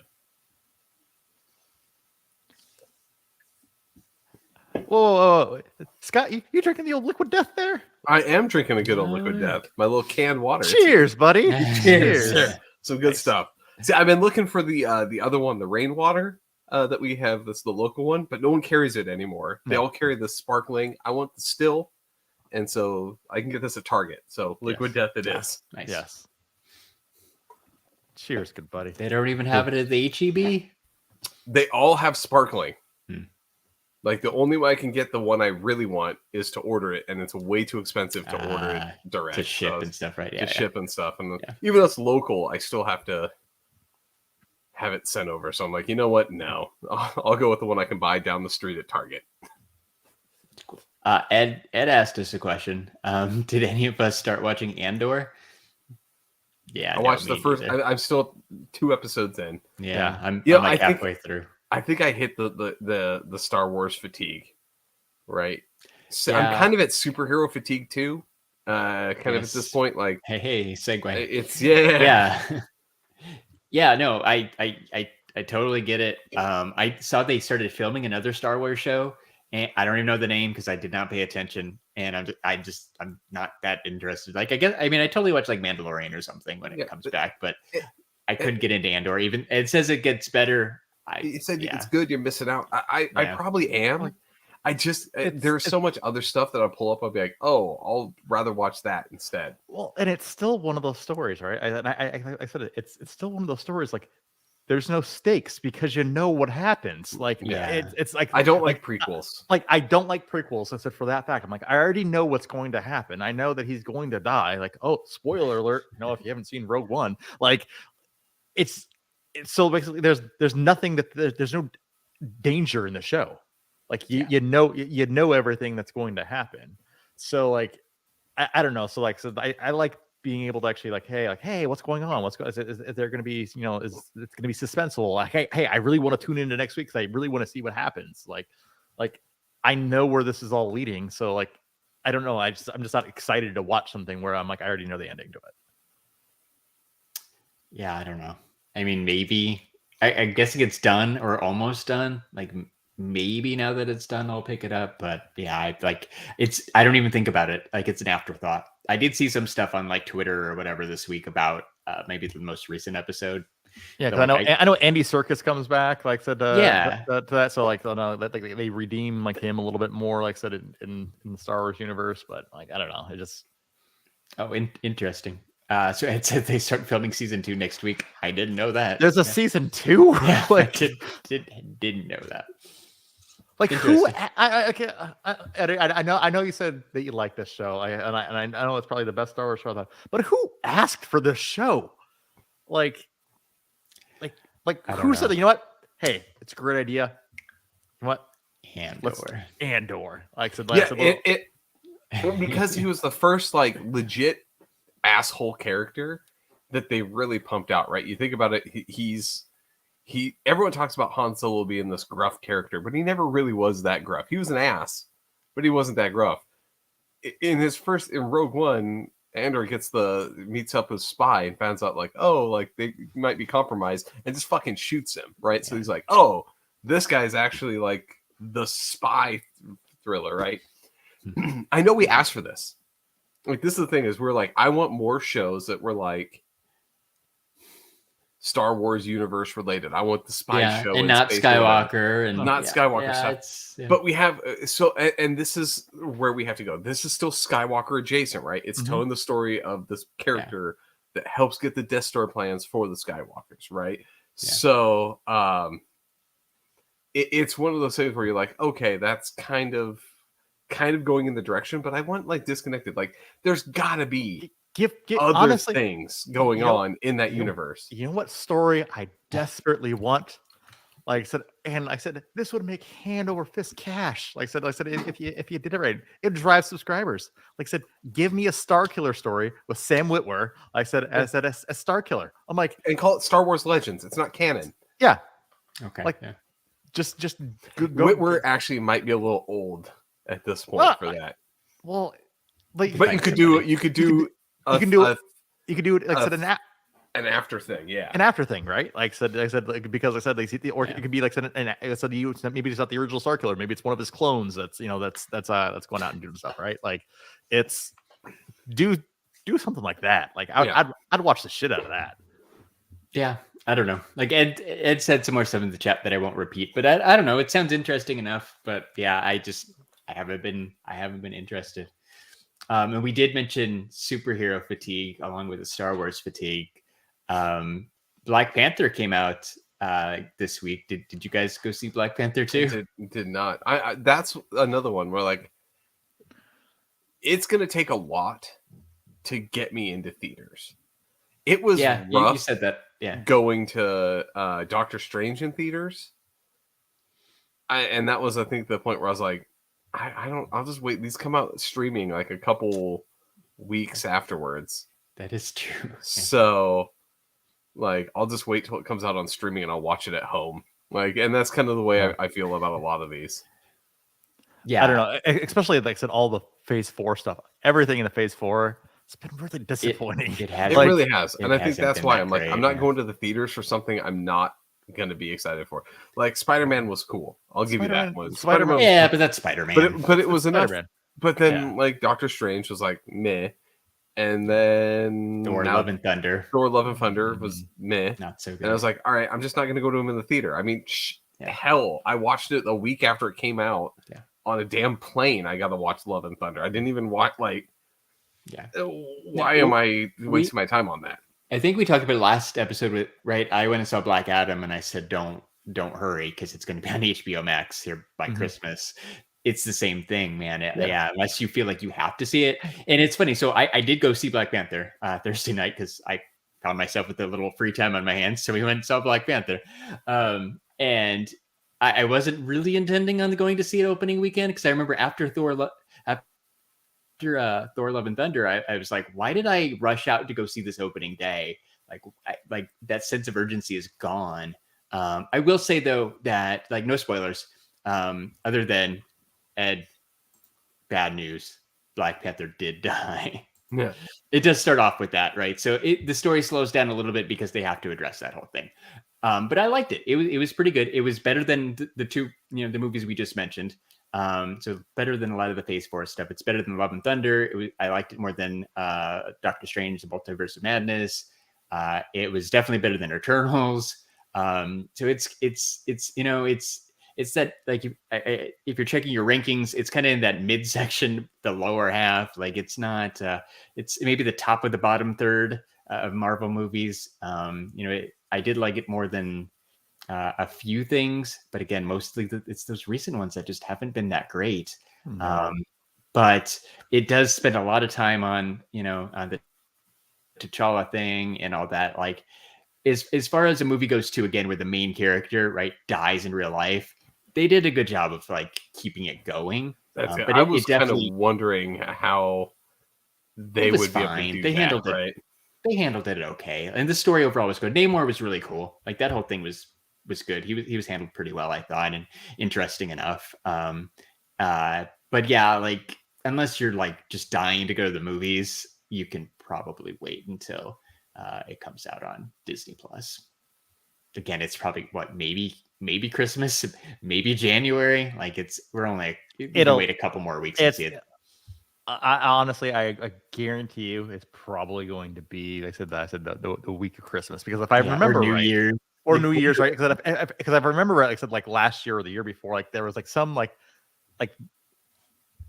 Whoa. Scott, you drinking the old Liquid Death there? I am drinking a good old Liquid Death. My little canned water. Cheers, buddy. Cheers. Cheers. Some good stuff. See, I've been looking for the other one, the rainwater that we have. That's the local one, but no one carries it anymore. They all carry the sparkling. I want the still, and so I can get this at Target. So Liquid Death it is. Nice. Yes. Cheers, good buddy. They don't even have it at the HEB. They all have sparkling. Like the only way I can get the one I really want is to order it, and it's way too expensive to order it direct to ship and stuff, right? Yeah, ship and stuff, and even though it's local, I still have to have it sent over. So I'm like, you know what? No, I'll go with the one I can buy down the street at Target. Cool. Ed asked us a question. Did any of us start watching Andor? Yeah, I watched the first. I'm still 2 episodes in. Yeah, I'm like halfway through. I think I hit the Star Wars fatigue, right? So I'm kind of at superhero fatigue too. Kind of at this point, like hey, segue. It's yeah. No, I totally get it. I saw they started filming another Star Wars show, and I don't even know the name because I did not pay attention, and I'm not that interested. Like I totally watch like Mandalorian or something when it comes back, but I couldn't get into Andor. Even it says it gets better. It said it's good. You're missing out. I probably am. I just there's so much other stuff that I'll pull up. I'll be like, oh, I'll rather watch that instead. Well, and it's still one of those stories, right? I said it's still one of those stories. Like, there's no stakes because you know what happens. Like, it's like I don't like prequels. I don't like prequels. I said for that fact, I'm like, I already know what's going to happen. I know that he's going to die. Like, oh, spoiler alert! You know, if you haven't seen Rogue One, like, it's so basically there's nothing that there's no danger in the show. Like you know everything that's going to happen. So like I don't know. So I like being able to actually hey, what's going on? Is there going to be is it's going to be suspenseful? Like hey, I really want to tune into next week because I really want to see what happens. Like I know where this is all leading. So like I don't know. I'm just not excited to watch something where I'm like I already know the ending to it. Yeah, I don't know. I mean, maybe I guess it gets done or almost done. Like maybe now that it's done, I'll pick it up. But yeah, I don't even think about it. Like it's an afterthought. I did see some stuff on like Twitter or whatever this week about maybe the most recent episode. Yeah, because I know Andy Serkis comes back. Like said, to that. So like, they redeem like him a little bit more. Like said in the Star Wars universe, but like I don't know. It just interesting. So it said they start filming season 2 next week. I didn't know that. There's a season 2. Yeah, like didn't know that. Like who? I know you said that you like this show. I know it's probably the best Star Wars show. But who asked for this show? Like who said that? You know what? Hey, it's a great idea. You know what? Andor. Like said, because he was the first like legit asshole character that they really pumped out, right? You think about it, everyone talks about Han Solo being this gruff character, but he never really was that gruff. He was an ass, but he wasn't that gruff. In Rogue One, Andor meets up with Spy and finds out like, oh, like they might be compromised and just fucking shoots him, right? Yeah. So he's like, oh, this guy's actually like the spy thriller, right? I know we asked for this. Like this is the thing is we're like, I want more shows that were like Star Wars universe related. I want the spy show and not Skywalker and not Skywalker stuff. Yeah. But we have and this is where we have to go. This is still Skywalker adjacent, right? It's telling the story of this character that helps get the Death Star plans for the Skywalkers, right? Yeah. So it's one of those things where you're like, okay, that's kind of going in the direction, but I want like disconnected. Like there's gotta be other honestly, things going on in that universe. You know what story I desperately want? Like I said, this would make hand over fist cash. Like I said, if you did it right, it drives subscribers. Like I said, give me a Star Killer story with Sam Witwer. Like I said, a Star Killer. I'm like, and call it Star Wars Legends. It's not canon. Yeah. Okay. Like just go. Witwer actually might be a little old at this point for that. Well, like, but you could do it like I said An after thing, yeah. An after thing, right? Like I said, like, because I said like, or it could be like I said you maybe it's not the original Star Killer, maybe it's one of his clones that's that's going out and doing stuff, right? Like it's do something like that. Like I'd watch the shit out of that. Yeah, I don't know. Like Ed said some more stuff in the chat that I won't repeat, but I don't know. It sounds interesting enough, but yeah, I haven't been interested. And we did mention superhero fatigue along with the Star Wars fatigue. Black Panther came out this week. Did you guys go see Black Panther too? Did not. I that's another one where like it's gonna take a lot to get me into theaters. It was rough. You said that. Yeah, going to Doctor Strange in theaters. And that was I think the point where I was like, I'll just wait. These come out streaming like a couple weeks afterwards. That is true. So like I'll just wait till it comes out on streaming and I'll watch it at home. Like, and that's kind of the way I feel about a lot of these. Yeah, I don't know. Especially like I said, all the Phase 4 stuff, everything in the Phase 4, it's been really disappointing. It has. It like, really has, and I think that's why I'm like, great, I'm not going to the theaters for something I'm not gonna be excited for. Like Spider-Man was cool. I'll give you that one. Spider-Man, yeah, but that's Spider-Man. But it was enough. Spider-Man. But then like Doctor Strange was like meh, and then Thor: Love and Thunder. Thor: Love and Thunder was meh. Not so good. And I was like, all right, I'm just not gonna go to him in the theater. I mean, hell, I watched it a week after it came out. Yeah. On a damn plane, I got to watch Love and Thunder. I didn't even watch like. Yeah. Why am I wasting my time on that? I think we talked about it last episode with I went and saw Black Adam and I said don't hurry because it's going to be on HBO Max here by Christmas. It's the same thing, man. Yeah, unless you feel like you have to see it. And it's funny. So I did go see Black Panther Thursday night because I found myself with a little free time on my hands. So we went and saw Black Panther. And I wasn't really intending on going to see it opening weekend because I remember after Thor Love and Thunder, I was like, why did I rush out to go see this opening day? Like that sense of urgency is gone. I will say though that like no spoilers, other than Ed, bad news, Black Panther did die. Yeah, it does start off with that, right? So the story slows down a little bit because they have to address that whole thing. But I liked it. It was pretty good. It was better than the two, the movies we just mentioned. So better than a lot of the Phase 4 stuff. It's better than Love and Thunder. I liked it more than Doctor Strange: The Multiverse of Madness. It was definitely better than Eternals. So it's that like if you're checking your rankings, it's kind of in that midsection, the lower half. Like it's not. It's maybe the top of the bottom third of Marvel movies. I did like it more than a few things, but again, mostly it's those recent ones that just haven't been that great. But it does spend a lot of time on the T'Challa thing and all that. Like as far as a movie goes too, again, where the main character dies in real life, they did a good job of like keeping it going. That's but I was kind of wondering how they would be able to do they that, handled it. right? They handled it okay, and the story overall was good. Namor was really cool. Like that whole thing was good. He was handled pretty well, I thought, and interesting enough. But yeah, like unless you're like just dying to go to the movies, you can probably wait until it comes out on Disney Plus. Again, it's probably maybe Christmas, maybe January. Like it'll wait a couple more weeks to see it. I honestly, I guarantee you, it's probably going to be. I said the week of Christmas because if I remember New Year or New Year's, right? Because if I remember right, like I said, like last year or the year before, like there was like some like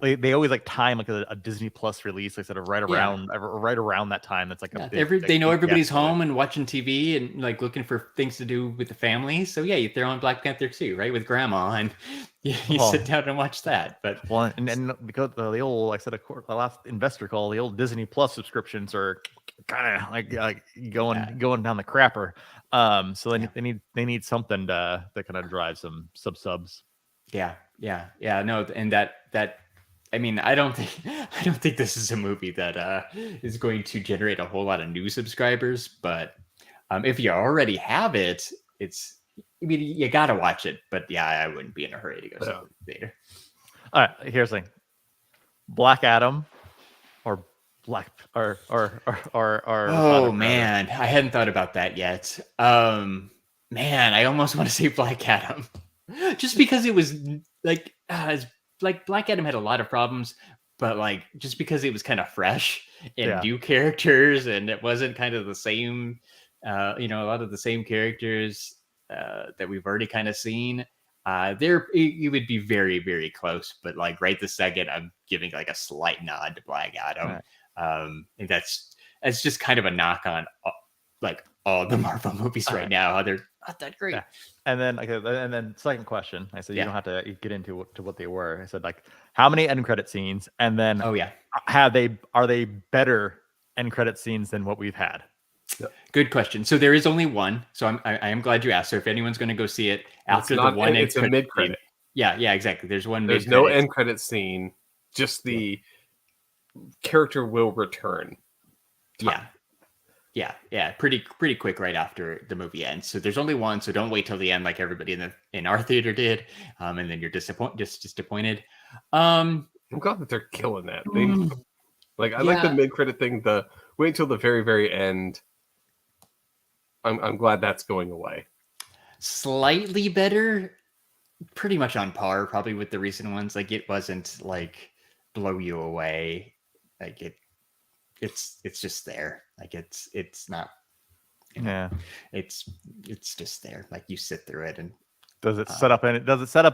they always like time like a Disney Plus release, like sort of right around that time. That's like a big, they know everybody's home and watching TV and like looking for things to do with the family. So yeah, you throw on Black Panther 2, right, with Grandma, and you sit down and watch that. But and because the old, like I said, the last investor call, the old Disney Plus subscriptions are kind of like going down the crapper. So they need something to kind of drive some subs. Yeah. No, and that. I mean, I don't think this is a movie that is going to generate a whole lot of new subscribers. But if you already have it, you gotta watch it. But yeah, I wouldn't be in a hurry to go see it later. All right, here's the thing: Black Adam or Black or Oh man, I hadn't thought about that yet. Man, I almost want to say Black Adam, just because it was like Black Adam had a lot of problems, but like just because it was kind of fresh and new characters, and it wasn't kind of the same, a lot of the same characters that we've already kind of seen. It would be very, very close, but like right this second, I'm giving like a slight nod to Black Adam. Right. And that's just kind of a knock on like all the Marvel movies right now. They're not that great. Yeah. And then second question, I said you don't have to get into what they were. I said like how many end credit scenes, and then are they better end credit scenes than what we've had? Good question. So there is only one. So I am glad you asked. So if anyone's going to go see it after the one, it's a mid credit. Yeah, exactly. There's one. There's no end credit scene. Just the character will return. Yeah. Pretty quick right after the movie ends. So there's only one. So don't wait till the end like everybody in our theater did. And then you're disappointed. I'm glad that they're killing that. I like the mid credit thing. The wait till the very, very end. I'm glad that's going away. Slightly better, pretty much on par, probably with the recent ones. Like it wasn't like blow you away. Like it's just there. Like it's not. It's just there. Like you sit through it, and does it set up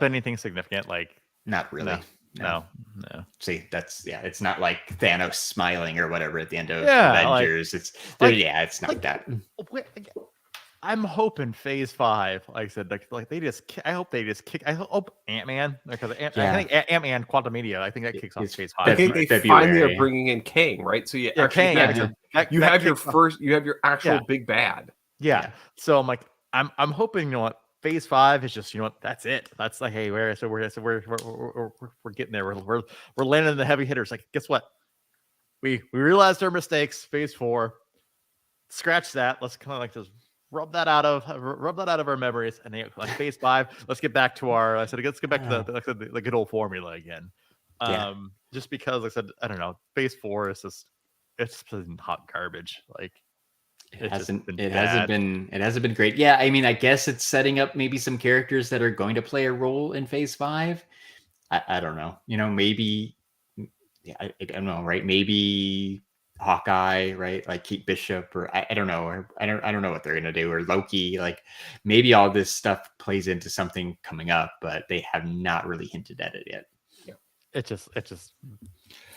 anything significant? Like not really. No. See, it's not like Thanos smiling or whatever at the end of Avengers. It's not like that. I'm hoping Phase 5, like I said, like they just. I hope they just kick. I hope Ant-Man, because I think Ant-Man Quantumania. I think that kicks off Phase 5. I think they finally are bringing in Kang, right? So you have your actual big bad. Yeah. So I'm like, I'm hoping, you know what, Phase 5 is just, you know what, that's it. That's like, hey, we're getting there. We're landing the heavy hitters. Like, guess what? We realized our mistakes. Phase 4, scratch that. Let's kind of like just rub that out of our memories. And then like Phase 5, let's get back to let's get back to the good old formula again. Just because, like I said, I don't know, Phase 4 is just, it's hot garbage. Like it hasn't been great. Yeah, I mean, I guess it's setting up maybe some characters that are going to play a role in Phase 5. I don't know. Maybe I don't know, right? Maybe Hawkeye, right? Like Kate Bishop, or I don't know, or I don't know what they're gonna do, or Loki. Like maybe all this stuff plays into something coming up, but they have not really hinted at it yet. Yeah, it's just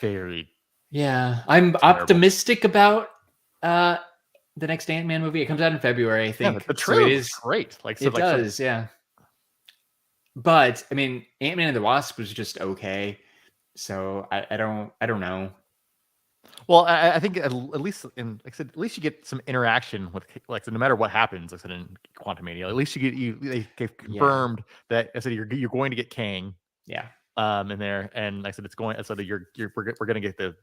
very. Yeah, I'm optimistic about the next Ant-Man movie. It comes out in February, I think. Yeah, the trailer is great. It does, yeah. But I mean, Ant-Man and the Wasp was just okay. So I don't know. Well, I think at least like I said, at least you get some interaction with, like, no matter what happens, like I said, in Quantumania, at least they confirmed that I said you're going to get Kang. Yeah. In there, and like I said, it's going. So that we're gonna get to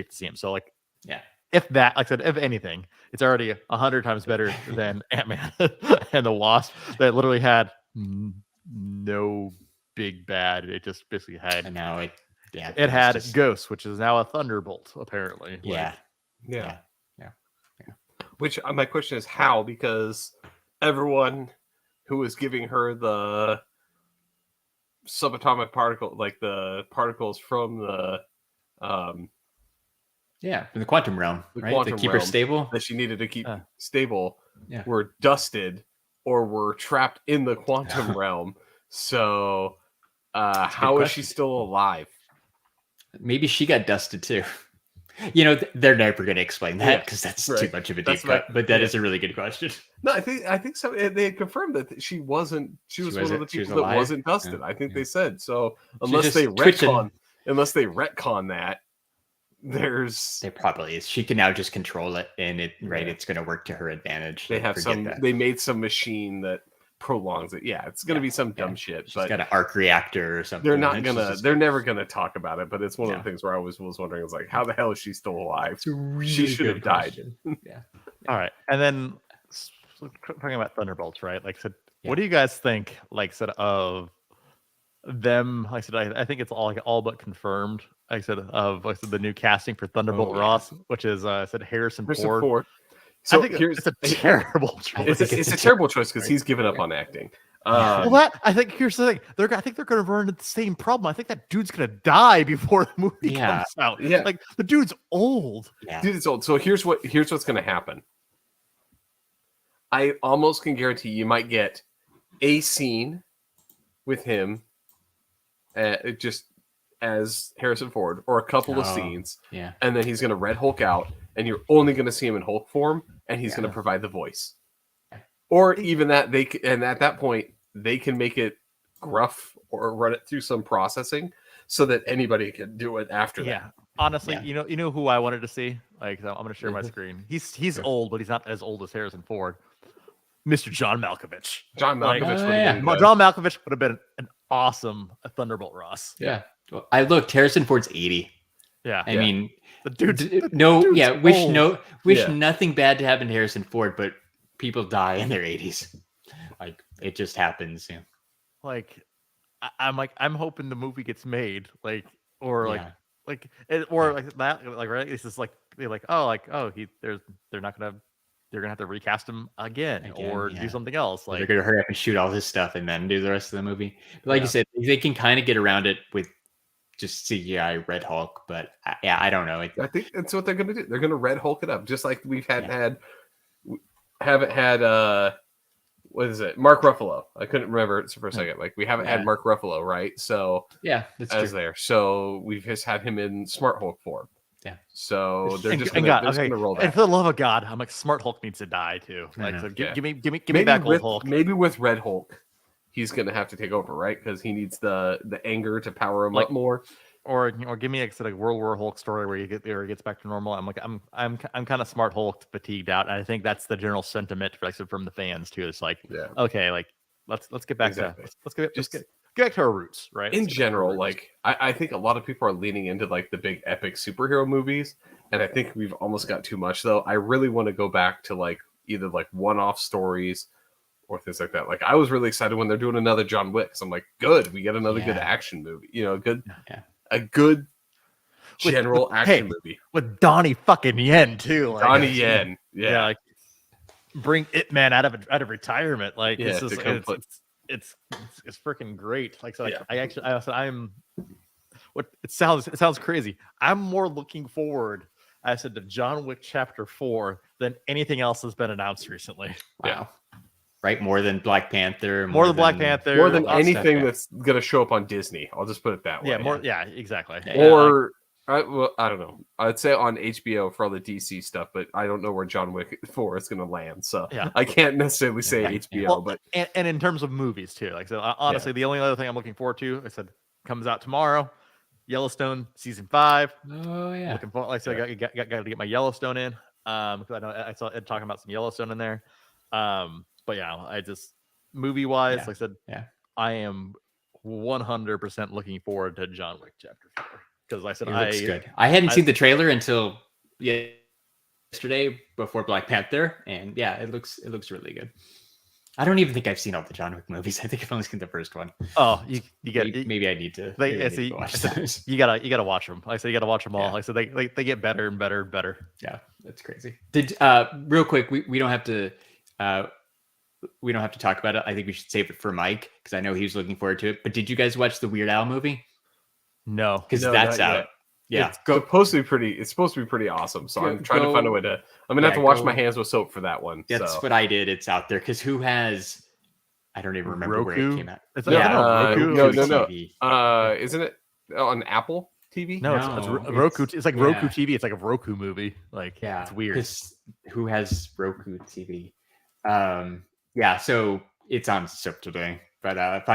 see him. So like, yeah. If that, like I said, if anything, it's already 100 times better than Ant-Man and the Wasp that literally had no big bad. It just basically had. And now it had Ghost, which is now a Thunderbolt, apparently. Yeah. Which my question is how, because everyone who was giving her the subatomic particle, like the particles from the from the quantum realm, right? To keep her stable, that she needed to keep stable, were dusted or were trapped in the quantum realm. So how is she still alive? Maybe she got dusted too. They're never going to explain that because that's too much of a deep cut. But that is a really good question. No, I think so. They had confirmed that she was one of the people that wasn't dusted. I think they said so. Unless they retcon that, there probably is. She can now just control it, and it's going to work to her advantage. They made some machine that prolongs it. Yeah, it's going to be some dumb shit. She's got an arc reactor or something. They're never gonna talk about it. But it's one of the things where I was wondering, like, how the hell is she still alive? She should have died. Yeah. All right, and then talking about Thunderbolts, right? Like I said, what do you guys think? Like I said, of them? Like I said, I think it's all but confirmed. I said the new casting for Thunderbolt Ross, which is I said Harrison Ford. So I think it's a terrible choice. It's a terrible choice because he's given up on acting. Well, I think here's the thing. I think they're going to run into the same problem. I think that dude's going to die before the movie comes out. Yeah, like the dude's old. Yeah. Dude, it's old. So here's what's going to happen. I almost can guarantee you might get a scene with him, just as Harrison Ford, or a couple of scenes, and then he's going to Red Hulk out, and you're only going to see him in Hulk form, and he's going to provide the voice. Or even that and at that point they can make it gruff or run it through some processing so that anybody can do it after that. Yeah, honestly, you know who I wanted to see. Like, I'm going to share my screen. He's old, but he's not as old as Harrison Ford. Mr. John Malkovich. John Malkovich. John Malkovich would have been an awesome Thunderbolt Ross. Yeah. Well, I looked. Harrison Ford's 80. Yeah. I mean, the dude. Wish nothing bad to happen to Harrison Ford, but people die in their 80s. Like, it just happens. Yeah. Like, I'm hoping the movie gets made. Like that. Like, right? It's just like they're like, they're gonna have to recast him again or do something else. Like, they're gonna hurry up and shoot all his stuff and then do the rest of the movie. But like you said, they can kind of get around it with just CGI Red Hulk. But I don't know. I think that's what they're gonna do. They're gonna Red Hulk it up, just like we've haven't had what is it? Mark Ruffalo. I couldn't remember it for a second. Like, we haven't had Mark Ruffalo, right? So that's true. there. So we've just had him in Smart Hulk form. Yeah. So they're just gonna roll that. And for the love of God, I'm like, Smart Hulk needs to die too. Like, so give me back old Hulk. Maybe with Red Hulk, he's gonna have to take over, right? Because he needs the anger to power him up more. Or give me a World War Hulk story where he gets back to normal. I'm kind of Smart Hulk fatigued out, and I think that's the general sentiment from the fans too. It's like, okay, like let's get back to let's get back to our roots, right? In general, like I think a lot of people are leaning into like the big epic superhero movies, and I think we've almost got too much. Though I really want to go back to like either like one-off stories or things like that. Like, I was really excited when they're doing another John Wick. So I'm like, good, we get another good action movie. You know, a good general action movie with Donnie fucking Yen too. Like, Donnie Yen, like, bring Ip Man out of retirement. Like, it's freaking great. Like, so I'm. What it sounds crazy. I'm more looking forward, I said, to John Wick Chapter 4 than anything else that's been announced recently. Wow. Right, more than Black Panther, more than Black Panther, more than anything that's gonna show up on Disney. I'll just put it that way. Exactly. Or I don't know. I'd say on HBO for all the DC stuff, but I don't know where John Wick 4 is gonna land. So I can't necessarily say HBO. Well, but and in terms of movies too, like, so honestly, the only other thing I'm looking forward to, I said, comes out tomorrow. Yellowstone season 5. Oh yeah. Looking forward. Like I said, I got to get my Yellowstone in. Because I know I saw Ed talking about some Yellowstone in there. But yeah, I just movie wise, like I said, I am 100% looking forward to John Wick Chapter 4 because I said it looks good. I hadn't seen the trailer until yesterday before Black Panther, and it looks really good. I don't even think I've seen all the John Wick movies. I think I've only seen the first one. Oh, you get maybe I need to. Watch those. You gotta watch them. Like I said, you gotta watch them all. Like I said, they get better and better and better. Yeah, that's crazy. Did real quick, we don't have to. We don't have to talk about it. I think we should save it for Mike because I know he was looking forward to it. But did you guys watch the Weird Al movie? No, because that's out. Yet. Yeah, it's supposed to be pretty awesome. So I'm trying to find a way to. I'm gonna have to wash my hands with soap for that one. That's what I did. It's out there because who has? I don't even remember Roku? where it came out. It's Roku. No. Isn't it on Apple TV? No, it's Roku. It's like Roku TV. It's like a Roku movie. Like, it's weird. Who has Roku TV? So it's on soap today, but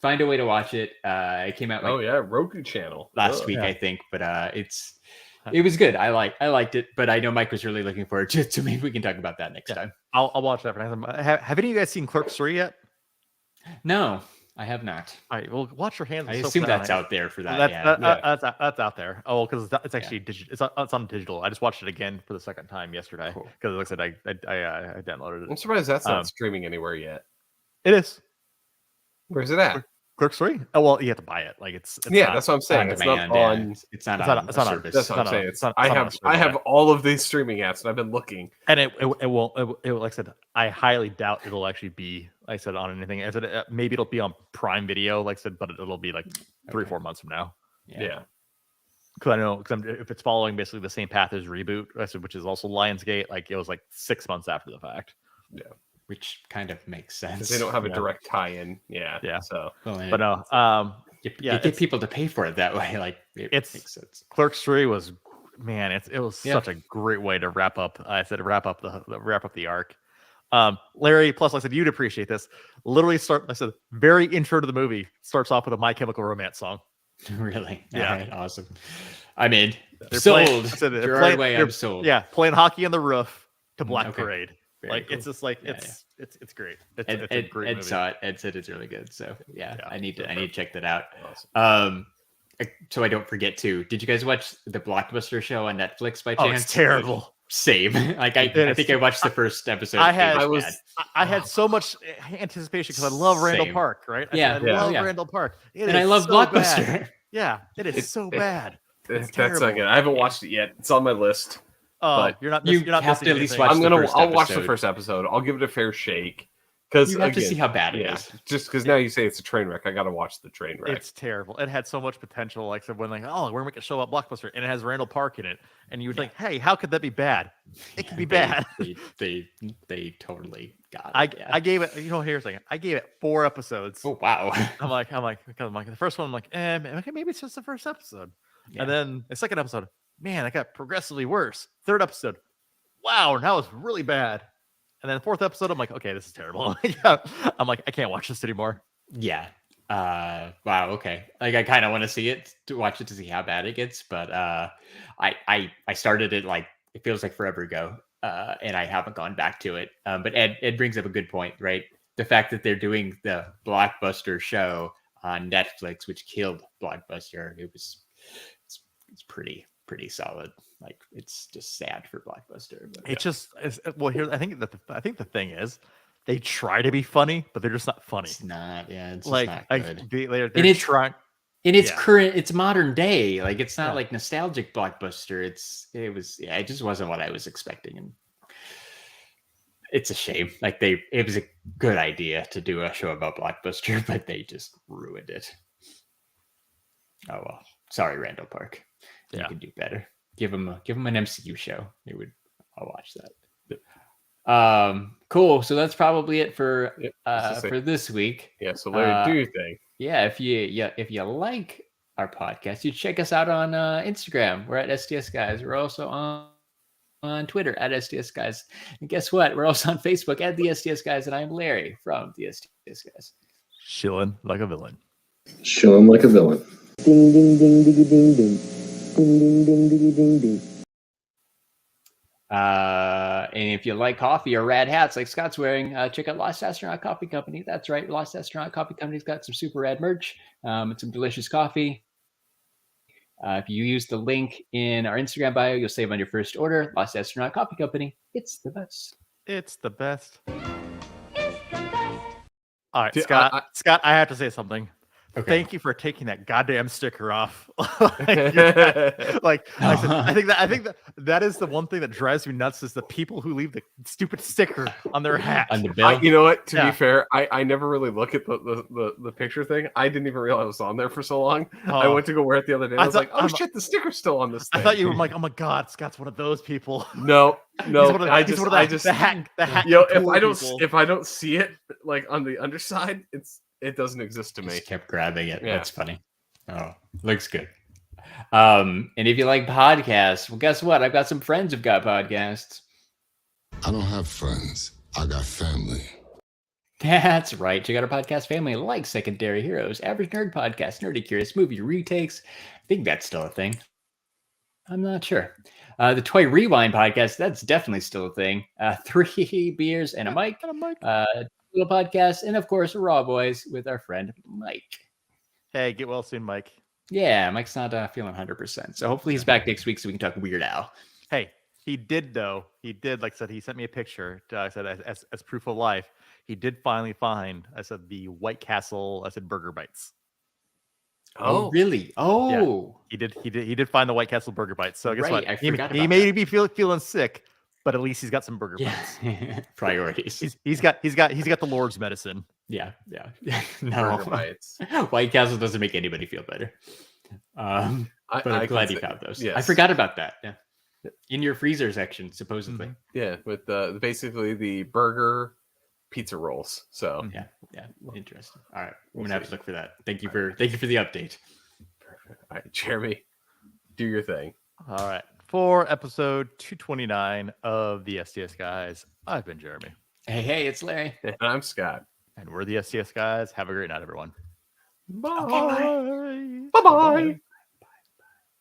find a way to watch it. It came out Roku channel last week, I think, but it was good. I liked it, but I know Mike was really looking forward to it, so maybe we can talk about that next time. I'll watch that for next time. Have any of you guys seen Clerks 3 yet? No, I have not. All right, well, watch your hands. I assume that's out there for that. That's out there. Oh, because it's actually digital. It's on digital. I just watched it again for the second time yesterday because like I said, I downloaded it. I'm surprised that's not streaming anywhere yet. It is. Where's it at? Clerks 3? Oh well, you have to buy it. Like it's Yeah, not, that's what I'm saying. It's not demand, yeah. on. It's not It's on not- a it's not on- service. That's what I'm not on- saying. it's not- I it's not on have a service, yeah. all of these streaming apps, and I've been looking. and it won't. Like I said, I highly doubt it'll actually be. Like I said on anything. I said maybe it'll be on Prime Video. Like I said, but it'll be like 3 or 4 months from now. Yeah. Because I know if it's following basically the same path as Reboot, I said, which is also Lionsgate, like it was like 6 months after the fact. Which kind of makes Because sense. they don't have a Yeah. direct tie-in. Yeah. Yeah. So Well, and But no, you yeah, get it's- people to pay for it that way. Like it It's- makes sense. Clerks 3 was, man, it was Yeah. such a great way to wrap up. I said wrap up the arc. Larry, plus I said you'd appreciate this. Literally I said very intro to the movie starts off with a My Chemical Romance song. Really? Yeah. All right, awesome. I mean, They're sold. playing- I said they're Gerard playing- Way, they're- I'm sold. Yeah, playing hockey on the roof to Black okay. Parade. Very Like cool. it's just like Yeah, it's great. It's Ed, a great Ed movie. saw it. Ed said it's really good. So yeah, Yeah, I need to check that out. awesome. So I don't forget to. Did you guys watch the Blockbuster show on Netflix by Oh, chance? it's terrible. Same. Like I It think is- I watched the first episode. I had- It I was was- bad. I had so much anticipation because I love Randall Same. Park, right? Yeah, I yeah. love Yeah. Randall Park. It and I is love so Blockbuster. bad. Yeah, it is It's- so it- bad. That's terrible. not good. I haven't watched it yet. It's on my list. Oh, but you're not. you You're not have to missing at least anything. watch the first I'll watch the episode. first episode. I'll give it a fair shake. Because You have to see how bad it is. Just because now you say it's a train wreck, I got to watch the train wreck. It's terrible. It had so much potential. Like I said, when we're gonna make a show about Blockbuster, and it has Randall Park in it, and you would think, hey, how could that be bad? It could be bad. They totally got it. I gave it. Here's the thing. I gave it 4 episodes. Oh wow. I'm like, the first one, I'm like, okay, maybe it's just the first episode. Yeah. And then the second episode, man, it got progressively worse. Third episode, wow, now it's really bad. And then the 4th episode, I'm like, okay, this is terrible. I'm like, I can't watch this anymore. Yeah. Wow. Okay. Like I kind of want to see it to watch it to see how bad it gets, but I started it like it feels like forever ago, and I haven't gone back to it. But Ed brings up a good point, right? The fact that they're doing the Blockbuster show on Netflix, which killed Blockbuster, it's pretty solid. Like it's just sad for Blockbuster. But It's just well, here I think the thing is they try to be funny, but they're just not funny. it's not. Yeah. It's just Like not I, good. they're And it's- trying. And it's Yeah. current, it's modern day. Like it's not Yeah. like nostalgic Blockbuster. It just wasn't what I was expecting. And it's a shame. Like it was a good idea to do a show about Blockbuster, but they just ruined it. Oh well. Sorry, Randall Park. You Yeah. could do better. Give him an MCU show. I'll watch that. Cool. So that's probably it for Yep, that's just for this week. Yeah. So Larry, do your thing. Yeah, if you like our podcast, you check us out on Instagram. We're at STS Guys. We're also on Twitter at STS Guys. And guess what? We're also on Facebook at the STS Guys, and I'm Larry from the STS Guys. Chilling like a villain. Show him like a villain. Ding ding ding diggy ding ding. Ding ding ding diggy ding ding. And if you like coffee or rad hats like Scott's wearing, check out Lost Astronaut Coffee Company. That's right, Lost Astronaut Coffee Company's got some super rad merch and some delicious coffee. If you use the link in our Instagram bio, you'll save on your first order. Lost Astronaut Coffee Company. It's the best. It's the best. All right, Dude, Scott, I have to say something. Okay. Thank you for taking that goddamn sticker off. I think that is the one thing that drives me nuts is the people who leave the stupid sticker on their hat. On the bill. You know what? To Yeah. be fair, I never really look at the picture thing. I didn't even realize it was on there for so long. I Oh. went to go wear it the other day. And I I was thought- like, oh shit, the sticker's still on this I thing. thought you were like, oh my god, Scott's one of those people. No. He's one of the- I he's just, one of the, I just, the hat yo, if cool I don't, people. if I don't see it like on the underside, it doesn't exist to me. Just kept grabbing it. Yeah. That's funny. Oh, looks good. And if you like podcasts, well, guess what? I've got some friends who've got podcasts. I don't have friends. I got family. That's right. Check out our podcast family like Secondary Heroes, Average Nerd Podcast, Nerdy Curious Movie Retakes. I think that's still a thing. I'm not sure. The Toy Rewind Podcast, that's definitely still a thing. 3 Beers and a Mic, Little Podcast, and of course, Raw Boys with our friend Mike. Hey, get well soon, Mike. Yeah, Mike's not feeling 100%. So hopefully he's back next week so we can talk Weird Al. Hey, he did though. He did, like I said, he sent me a picture. I said as proof of life. he did finally find, I said, the White Castle, I said, Burger Bites. Oh, really? Oh, He did find the White Castle Burger Bites. So guess Right, what? I forgot He about may that. be feeling sick, but at least he's got some burger bites. yeah. Priorities. He's got the Lord's medicine. Yeah. Burger No, bites. White Castle doesn't make anybody feel better. But I'm glad you found those. I Yes. forgot about that. Yeah. In your freezer section, supposedly. Yeah, with basically the burger pizza rolls. So Yeah. Interesting. All right. I'm gonna have to look for that. Thank you for the update. perfect. All right, Jeremy, do your thing. All right. For episode 229 of the STS Guys, I've been Jeremy. Hey, it's Larry. And I'm Scott. And we're the STS Guys. Have a great night, everyone. Bye. Bye. Bye.